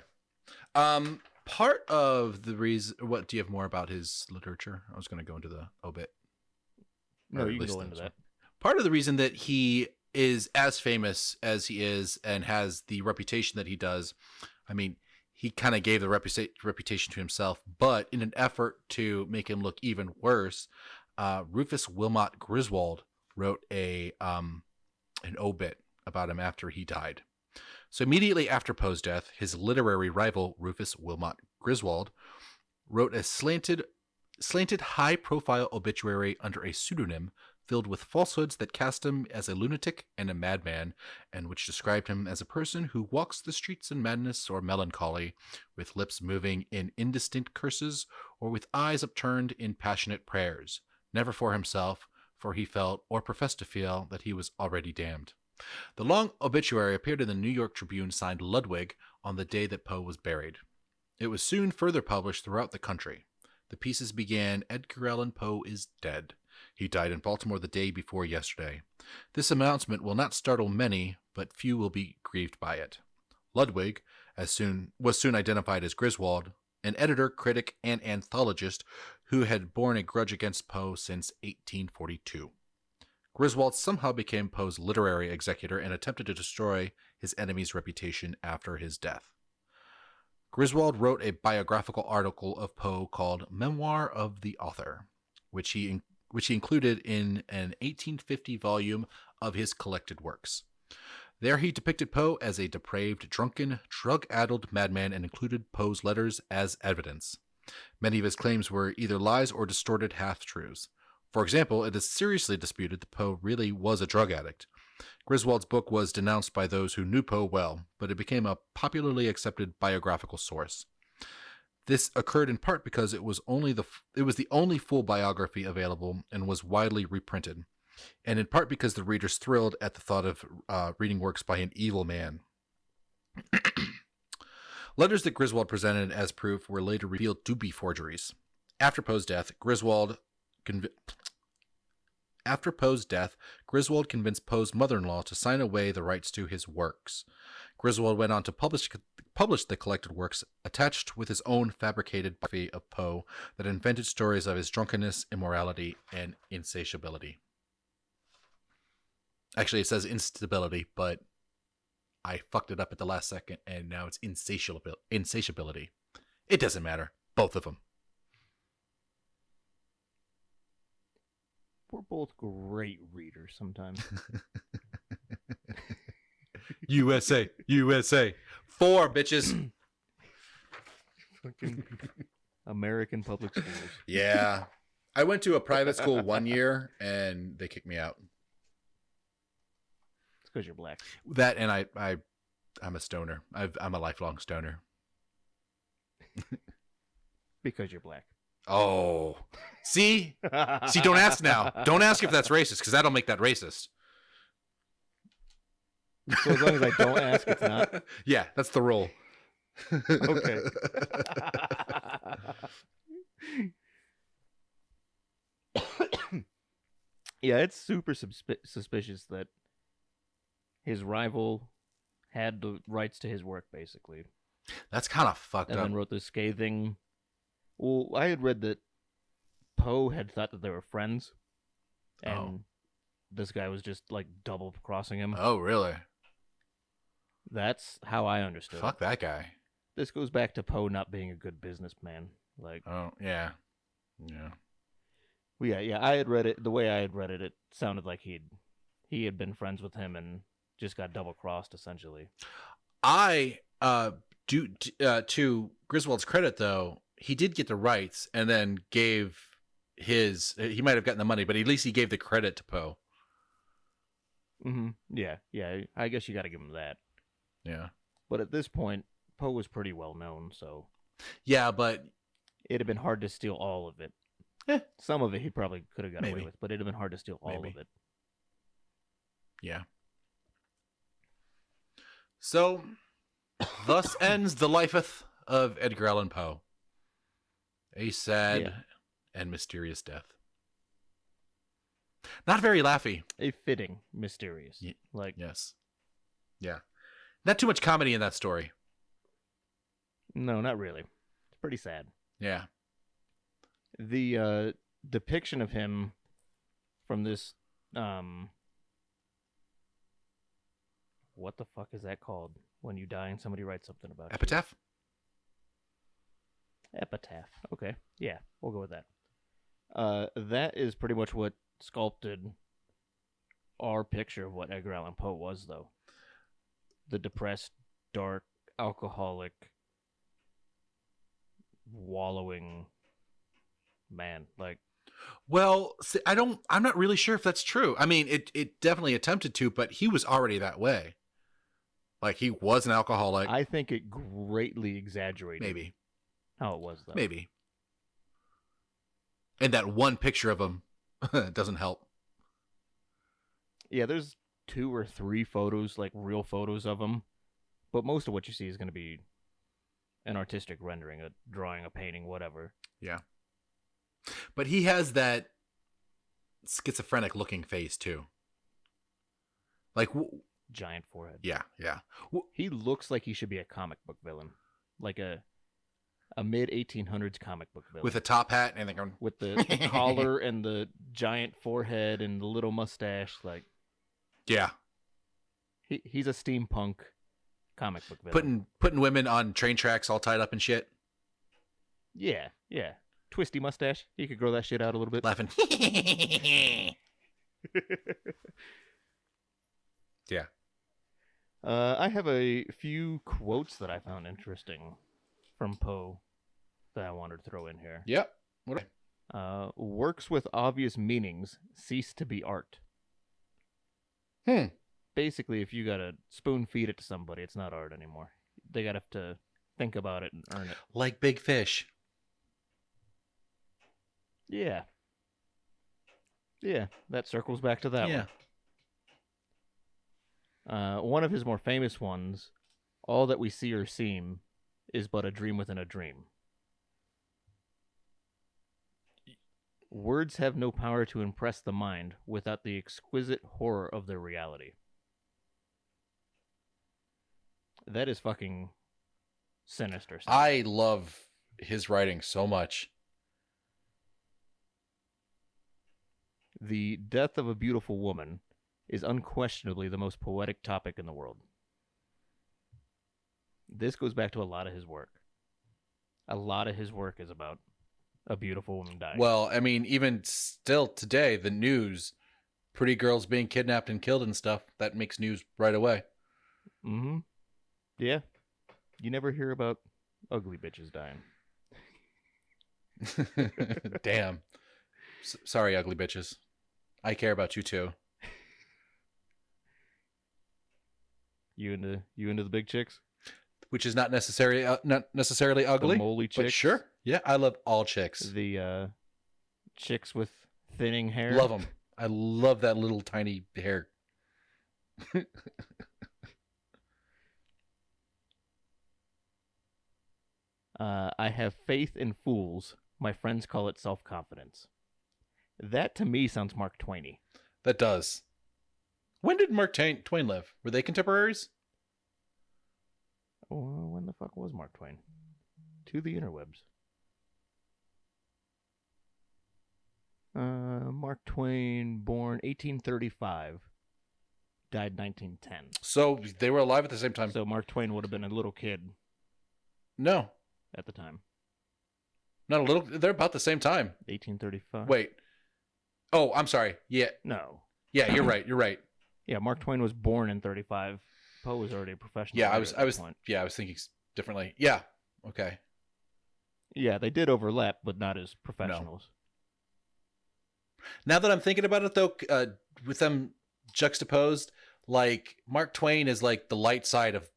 part of the reason. What do you have more about his literature? I was going to go into the obit. No, Or at you can least go the- into that. Part of the reason that he is as famous as he is and has the reputation that he does, I mean, he kind of gave the reputation to himself, but in an effort to make him look even worse, Rufus Wilmot Griswold wrote an obit about him after he died. So immediately after Poe's death, his literary rival Rufus Wilmot Griswold wrote a slanted high-profile obituary under a pseudonym filled with falsehoods that cast him as a lunatic and a madman, and which described him as a person who walks the streets in madness or melancholy, with lips moving in indistinct curses, or with eyes upturned in passionate prayers, never for himself, for he felt, or professed to feel, that he was already damned. The long obituary appeared in the New York Tribune signed Ludwig on the day that Poe was buried. It was soon further published throughout the country. The pieces began, "Edgar Allan Poe is dead. He died in Baltimore the day before yesterday. This announcement will not startle many, but few will be grieved by it." Ludwig was soon identified as Griswold, an editor, critic, and anthologist who had borne a grudge against Poe since 1842. Griswold somehow became Poe's literary executor and attempted to destroy his enemy's reputation after his death. Griswold wrote a biographical article of Poe called Memoir of the Author, which he included in an 1850 volume of his collected works. There he depicted Poe as a depraved, drunken, drug-addled madman and included Poe's letters as evidence. Many of his claims were either lies or distorted half-truths. For example, it is seriously disputed that Poe really was a drug addict. Griswold's book was denounced by those who knew Poe well, but it became a popularly accepted biographical source. This occurred in part because it was the only full biography available and was widely reprinted, and in part because the readers thrilled at the thought of reading works by an evil man. Letters that Griswold presented as proof were later revealed to be forgeries. After Poe's death, Griswold convinced Poe's mother-in-law to sign away the rights to his works. Griswold went on to publish the collected works attached with his own fabricated biography of Poe that invented stories of his drunkenness, immorality, and insatiability. Actually, it says instability, but I fucked it up at the last second, and now it's insatiability. It doesn't matter. Both of them. We're both great readers sometimes. USA, USA. 4, bitches. Fucking American public schools. Yeah. I went to a private school 1 year, and they kicked me out. It's because you're black. That, and I'm a stoner. I'm a lifelong stoner. Because you're black. Oh. See? Don't ask now. Don't ask if that's racist, because that'll make that racist. So as long as I don't ask, it's not? Yeah, that's the rule. Okay. Yeah, it's super suspicious that his rival had the rights to his work, basically. That's kind of fucked And up. then wrote this scathing... Well, I had read that Poe had thought that they were friends, and this guy was just, like, double-crossing him. Oh, really? That's how I understood it. Fuck that guy. This goes back to Poe not being a good businessman. Like, Oh, yeah. Yeah. well, yeah, I had read it. The way I had read it, it sounded like he had been friends with him and just got double-crossed, essentially. To Griswold's credit, though, he did get the rights and then gave he might have gotten the money, but at least he gave the credit to Poe. Mm-hmm. Yeah. I guess you got to give him that. Yeah. But at this point, Poe was pretty well known, so Yeah, but it'd have been hard to steal all of it. Some of it he probably could have got away with, but it'd have been hard to steal all of it. Yeah. So, thus ends the lifeth of Edgar Allan Poe. A sad and mysterious death. Not very laughy. A fitting, mysterious. Yes. Yeah. Not too much comedy in that story. No, not really. It's pretty sad. Yeah. The depiction of him from this What the fuck is that called when you die and somebody writes something about Epitaph? you? Epitaph. Okay. Yeah, we'll go with that. That is pretty much what sculpted our picture of what Edgar Allan Poe was, though. The depressed, dark, alcoholic, wallowing man. Like, Well, see, I'm not really sure if that's true. I mean, it definitely attempted to, but he was already that way. Like, he was an alcoholic. I think it greatly exaggerated Maybe. how it was, though. Maybe. And that one picture of him doesn't help. Yeah, there's 2 or 3 photos, like real photos of him, but most of what you see is going to be an artistic rendering, a drawing, a painting, whatever. Yeah. But he has that schizophrenic looking face too. Like, Giant forehead. yeah. He looks like he should be a comic book villain, like a mid 1800s comic book villain With a top hat and going with the collar and the giant forehead and the little mustache. Like, yeah, he's a steampunk comic book villain. putting women on train tracks all tied up and shit, Yeah. Twisty mustache. He could grow that shit out a little bit. laughing. Yeah. I have a few quotes that I found interesting from Poe that I wanted to throw in here. Yep. What? Works with obvious meanings cease to be art. Basically, if you gotta spoon feed it to somebody, it's not art anymore. They gotta have to think about it and earn it. Like Big Fish. Yeah, that circles back to that Yeah. one. One of his more famous ones, all that we see or seem is but a dream within a dream. Words have no power to impress the mind without the exquisite horror of their reality. That is fucking sinister stuff. I love his writing so much. The death of a beautiful woman is unquestionably the most poetic topic in the world. This goes back to a lot of his work. A lot of his work is about a beautiful woman dying. Well, I mean, even still today, the news, pretty girls being kidnapped and killed and stuff, that makes news right away. Mm-hmm. Yeah. You never hear about ugly bitches dying. Damn. Sorry, ugly bitches. I care about you too. You into the big chicks? Which is not necessarily ugly. The moly chicks? But sure. Yeah, I love all chicks. The chicks with thinning hair? Love them. I love that little tiny hair. I have faith in fools. My friends call it self-confidence. That to me sounds Mark Twainy. That does. When did Mark Twain live? Were they contemporaries? Oh, when the fuck was Mark Twain? To the interwebs. Mark Twain, born 1835, died 1910. So they were alive at the same time. So Mark Twain would have been a little kid No, at the time. not a little. They're about the same time. 1835. Wait. Oh, I'm sorry. Yeah. No. Yeah, you're right. You're right. Yeah, Mark Twain was born in 35. Poe was already a professional. Yeah, I writer was at that point. I was thinking differently. Yeah. Okay. Yeah, they did overlap, but not as professionals. Now that I'm thinking about it though, with them juxtaposed, like Mark Twain is like the light side of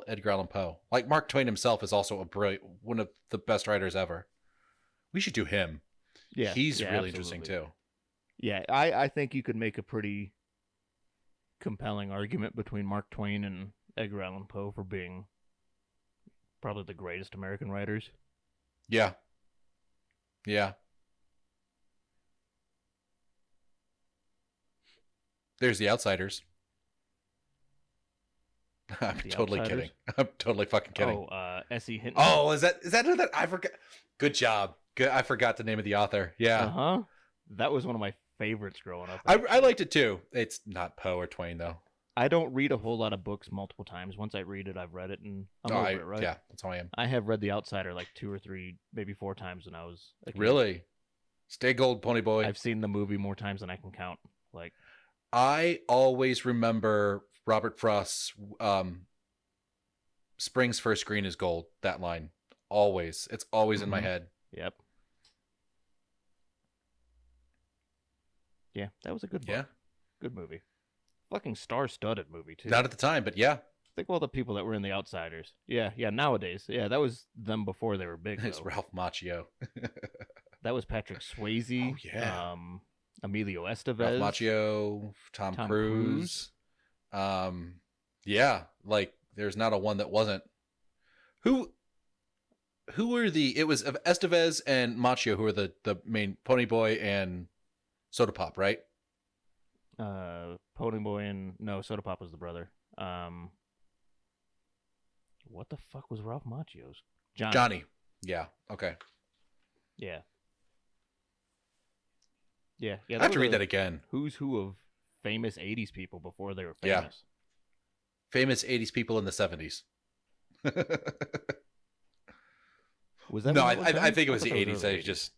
Edgar Allan Poe. Like Mark Twain himself is also one of the best writers ever. We should do him. Yeah, He's yeah, really absolutely. interesting too. Yeah, I think you could make a pretty compelling argument between Mark Twain and Edgar Allan Poe for being probably the greatest American writers. Yeah. Yeah. There's The Outsiders. I'm The totally Outsiders? kidding. I'm totally fucking kidding. Oh, S.E. Hinton. Oh, is that who that? I forgot. Good job. Good. I forgot the name of the author. Yeah. Uh-huh. That was one of my favorites growing up. I liked it too. It's not Poe or Twain though. I don't read a whole lot of books multiple times. Once I read it, I've read it, and I'm over it, right? Yeah, that's how I am. I have read The Outsider like 2 or 3, maybe 4 times when I was a kid. Really? Stay gold, pony boy. I've seen the movie more times than I can count. Like, I always remember Robert Frost's Spring's first green is gold, that line. Always. It's always in my head. Yep. Yeah, that was a good book. Yeah. Good movie. Fucking star-studded movie, too. Not at the time, but yeah. Think of all the people that were in The Outsiders. Yeah, nowadays. Yeah, that was them before they were big, It's though. Ralph Macchio. That was Patrick Swayze. Oh, yeah. Emilio Estevez. Ralph Macchio, Tom Cruise. Yeah, like there's not a one that wasn't. Who were it was Estevez and Macchio who were the main, Pony Boy and Soda Pop, right? Pony Boy and Soda Pop was the brother. What the fuck was Ralph Macchio's? Johnny. Yeah. Okay. Yeah. Yeah. I have to read that again. Who's who of famous 80s people before they were Yeah. famous. Famous 80s people in the 70s. Was that? No, when that was I done? think it was thought the that 80s. early I just,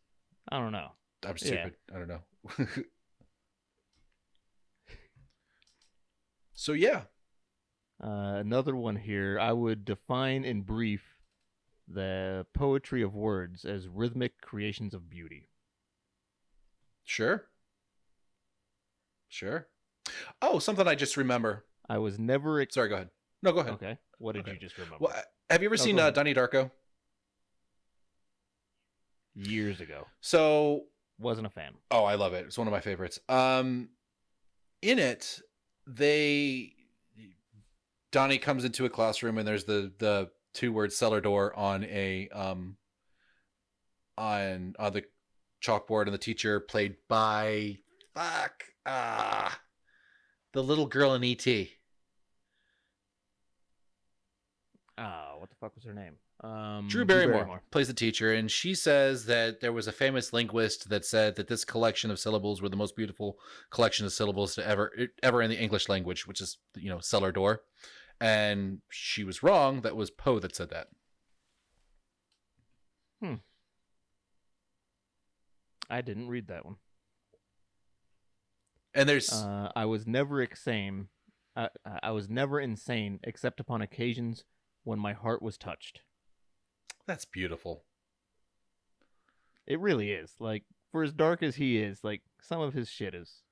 I don't know. I'm stupid. I don't know. So yeah. Another one here. I would define in brief the poetry of words as rhythmic creations of beauty. Sure. Oh, something I just remember. I was never. Sorry, go ahead. No, go ahead. Okay. What did you just remember? Well, have you ever seen go ahead. Donnie Darko? Years ago. So, Wasn't a fan. oh, I love it. It's one of my favorites. In it, Donnie comes into a classroom and there's the 2-word cellar door on a on the chalkboard, and the teacher, played by the little girl in E.T. What the fuck was her name? Drew Barrymore plays the teacher, and she says that there was a famous linguist that said that this collection of syllables were the most beautiful collection of syllables to ever in the English language, which is, cellar door. And she was wrong. That was Poe that said that. I didn't read that one. And there's I was never insane. I was never insane except upon occasions when my heart was touched. That's beautiful. It really is. Like, for as dark as he is, like, some of his shit is.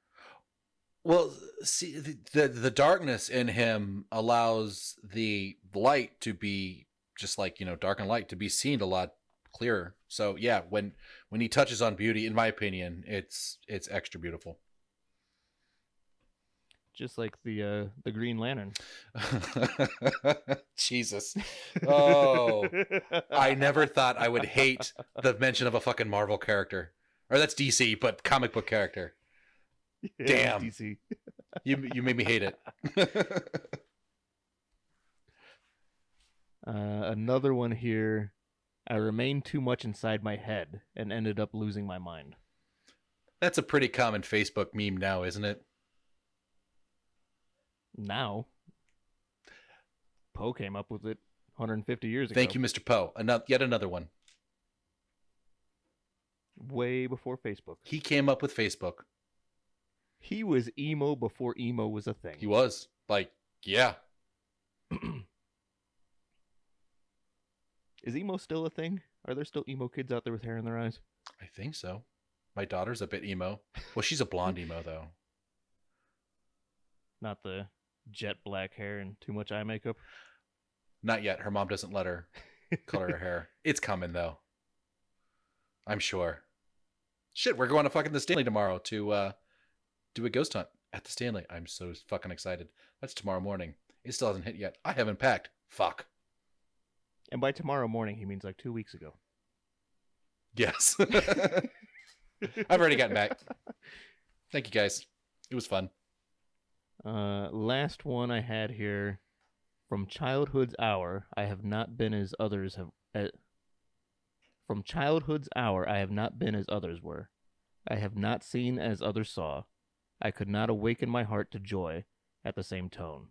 Well, see, the darkness in him allows the light to be just like, dark and light, to be seen a lot clearer. So yeah, when he touches on beauty, in my opinion, it's extra beautiful. Just like the Green Lantern. Jesus. Oh, I never thought I would hate the mention of a fucking Marvel character. Or that's DC, but comic book character. Yeah, damn. DC. You made me hate it. Another one here. I remained too much inside my head and ended up losing my mind. That's a pretty common Facebook meme now, isn't it? Now, Poe came up with it 150 years ago. Thank you, Mr. Poe. Yet another one. Way before Facebook. He came up with Facebook. He was emo before emo was a thing. He was. Like, yeah. Is emo still a thing? Are there still emo kids out there with hair in their eyes? I think so. My daughter's a bit emo. Well, she's a blonde emo, though. Not the jet black hair and too much eye makeup? Not yet. Her mom doesn't let her color her hair. It's coming, though. I'm sure. Shit, we're going to fucking the Stanley tomorrow to do a ghost hunt at the Stanley. I'm so fucking excited. That's tomorrow morning. It still hasn't hit yet. I haven't packed. Fuck. And by tomorrow morning, he means like 2 weeks ago. Yes. I've already gotten back. Thank you, guys. It was fun. Last one I had here. From childhood's hour, I have not been as others have. From childhood's hour, I have not been as others were. I have not seen as others saw. I could not awaken my heart to joy, at the same tone.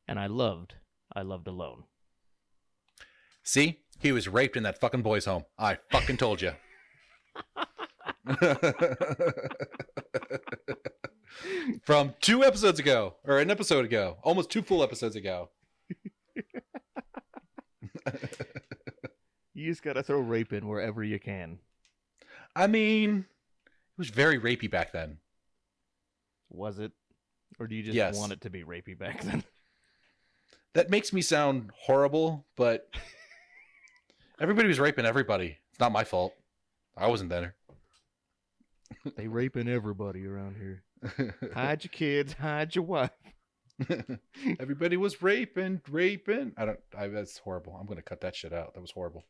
And I loved Alone. See? He was raped in that fucking boys' home. I fucking told you. From 2 episodes ago, or an episode ago, almost 2 full episodes ago. You just gotta throw rape in wherever you can. I mean, it was very rapey back then. Was it? Or do you just want it to be rapey back then? That makes me sound horrible, but everybody was raping everybody. It's not my fault. I wasn't there. They raping everybody around here. Hide your kids, hide your wife. Everybody was raping. That's horrible. I'm going to cut that shit out. That was horrible.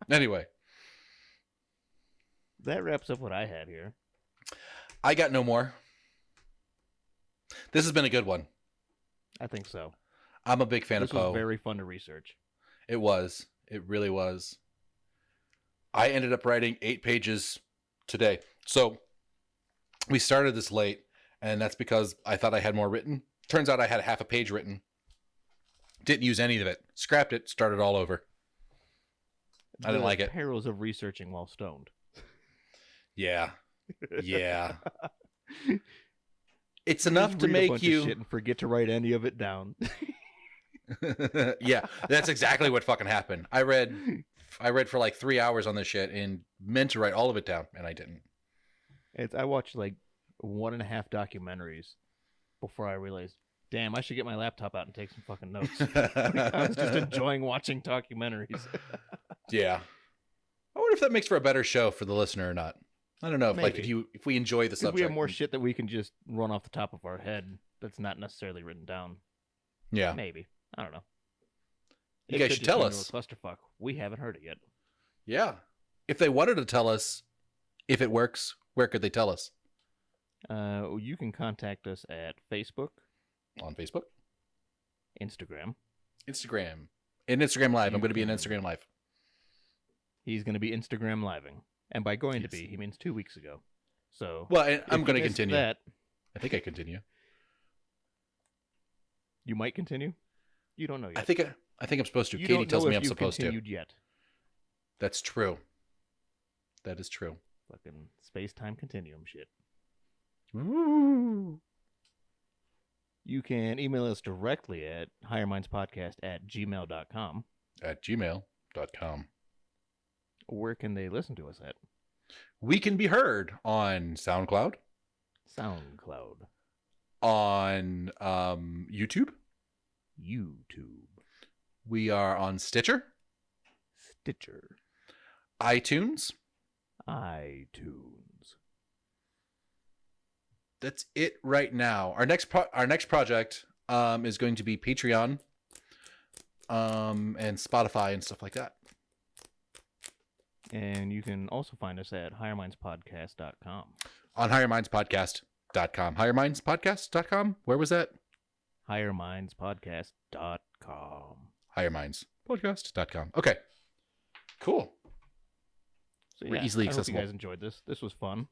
Anyway. That wraps up what I had here. I got no more. This has been a good one. I think so. I'm a big fan of Poe. This was very fun to research. It was. It really was. I ended up writing 8 pages today. So we started this late, and that's because I thought I had more written. Turns out I had half a page written. Didn't use any of it. Scrapped it. Started all over. I didn't like it. Perils of researching while stoned. Yeah. Yeah. It's enough to make you shit and forget to write any of it down. Yeah, that's exactly what fucking happened. I read for like 3 hours on this shit and meant to write all of it down, and I didn't. I watched like 1.5 documentaries before I realized, damn, I should get my laptop out and take some fucking notes. I was just enjoying watching documentaries. Yeah. I wonder if that makes for a better show for the listener or not. I don't know if Maybe. if we enjoy the subject. We have more shit that we can just run off the top of our head that's not necessarily written down. Yeah. Maybe. I don't know. You guys should tell us. A clusterfuck. We haven't heard it yet. Yeah. If they wanted to tell us if it works, where could they tell us? You can contact us at Facebook. On Facebook? Instagram. In Instagram Live. I'm going to be in Instagram Live. He's going to be Instagram living. And by going to be, he means 2 weeks ago. So, well, I'm going to continue. That, I think I continue. You might continue? You don't know yet. I think I'm supposed to. Katie tells me I'm supposed to. Continued yet. That's true. That is true. Fucking space-time continuum shit. Ooh. You can email us directly at highermindspodcast@gmail.com. At gmail.com. Where can they listen to us at? We can be heard on SoundCloud. On YouTube. We are on Stitcher. iTunes. That's it right now. Our next project is going to be Patreon, and Spotify and stuff like that. And you can also find us at highermindspodcast.com. On highermindspodcast.com. Highermindspodcast.com? Where was that? highermindspodcast.com. Highermindspodcast.com. Okay. Cool. So, we're easily accessible. I hope you guys enjoyed this. This was fun.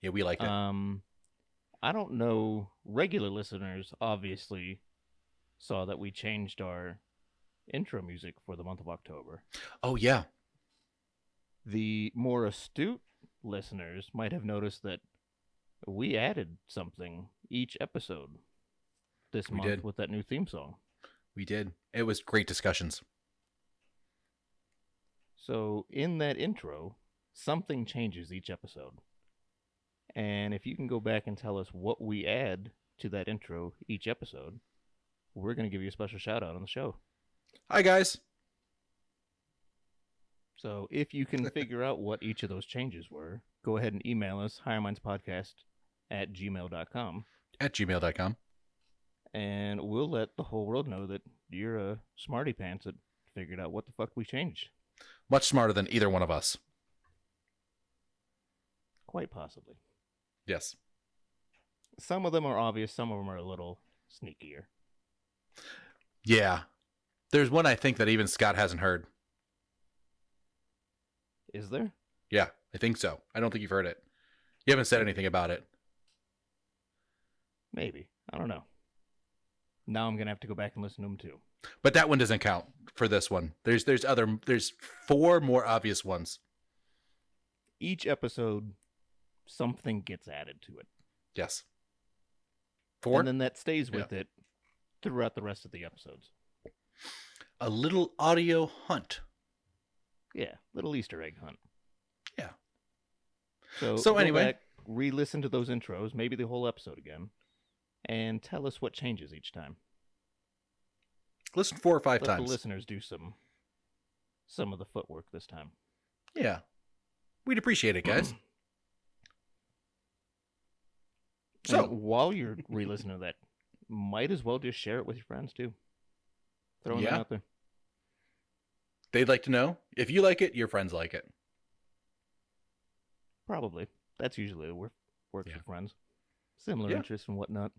Yeah, we liked it. I don't know. Regular listeners obviously saw that we changed our intro music for the month of October. Oh, yeah. The more astute listeners might have noticed that we added something each episode this month with that new theme song. We did. It was great discussions. So in that intro, something changes each episode. And if you can go back and tell us what we add to that intro each episode, we're going to give you a special shout out on the show. Hi, guys. So if you can figure out what each of those changes were, go ahead and email us, highermindspodcast@gmail.com. At gmail.com. And we'll let the whole world know that you're a smarty pants that figured out what the fuck we changed. Much smarter than either one of us. Quite possibly. Yes. Some of them are obvious, some of them are a little sneakier. Yeah. There's one I think that even Scott hasn't heard. Is there? Yeah, I think so. I don't think you've heard it. You haven't said anything about it. Maybe. I don't know. Now I'm gonna have to go back and listen to them too. But that one doesn't count for this one. There's 4 more obvious ones. Each episode, something gets added to it. Yes. 4? And then that stays with it throughout the rest of the episodes. A little audio hunt. Yeah, little Easter egg hunt. Yeah. So So anyway, back, re-listen to those intros, maybe the whole episode again, and tell us what changes each time. listen 4 or 5 Let times. the listeners do some of the footwork this time. Yeah. We'd appreciate it, guys. So, And while you're re-listening to that, might as well just share it with your friends too. Throwing it out there. they'd like to know. If you like it, your friends like it. Probably. That's usually works with friends. Similar interests and whatnot.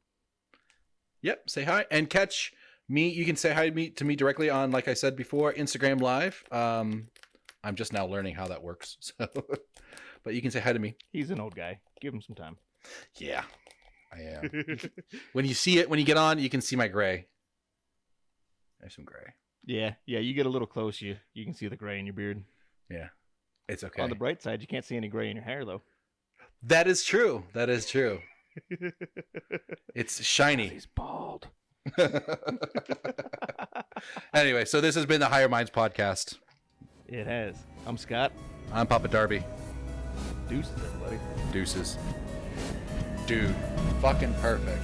Yep. Say hi and catch me. You can say hi to me directly on, like I said before, Instagram Live. I'm just now learning how that works. So, but you can say hi to me. He's an old guy. Give him some time. Yeah, I am. When you see it, when you get on, you can see my gray. There's some gray. Yeah. You get a little close, you can see the gray in your beard. Yeah, it's okay. On the bright side, you can't see any gray in your hair though. That is true. That is true. It's shiny. He's bald. Anyway, so this has been the Higher Minds podcast. It has. I'm Scott. I'm Papa Darby. Deuces, everybody. Deuces. Dude, fucking perfect.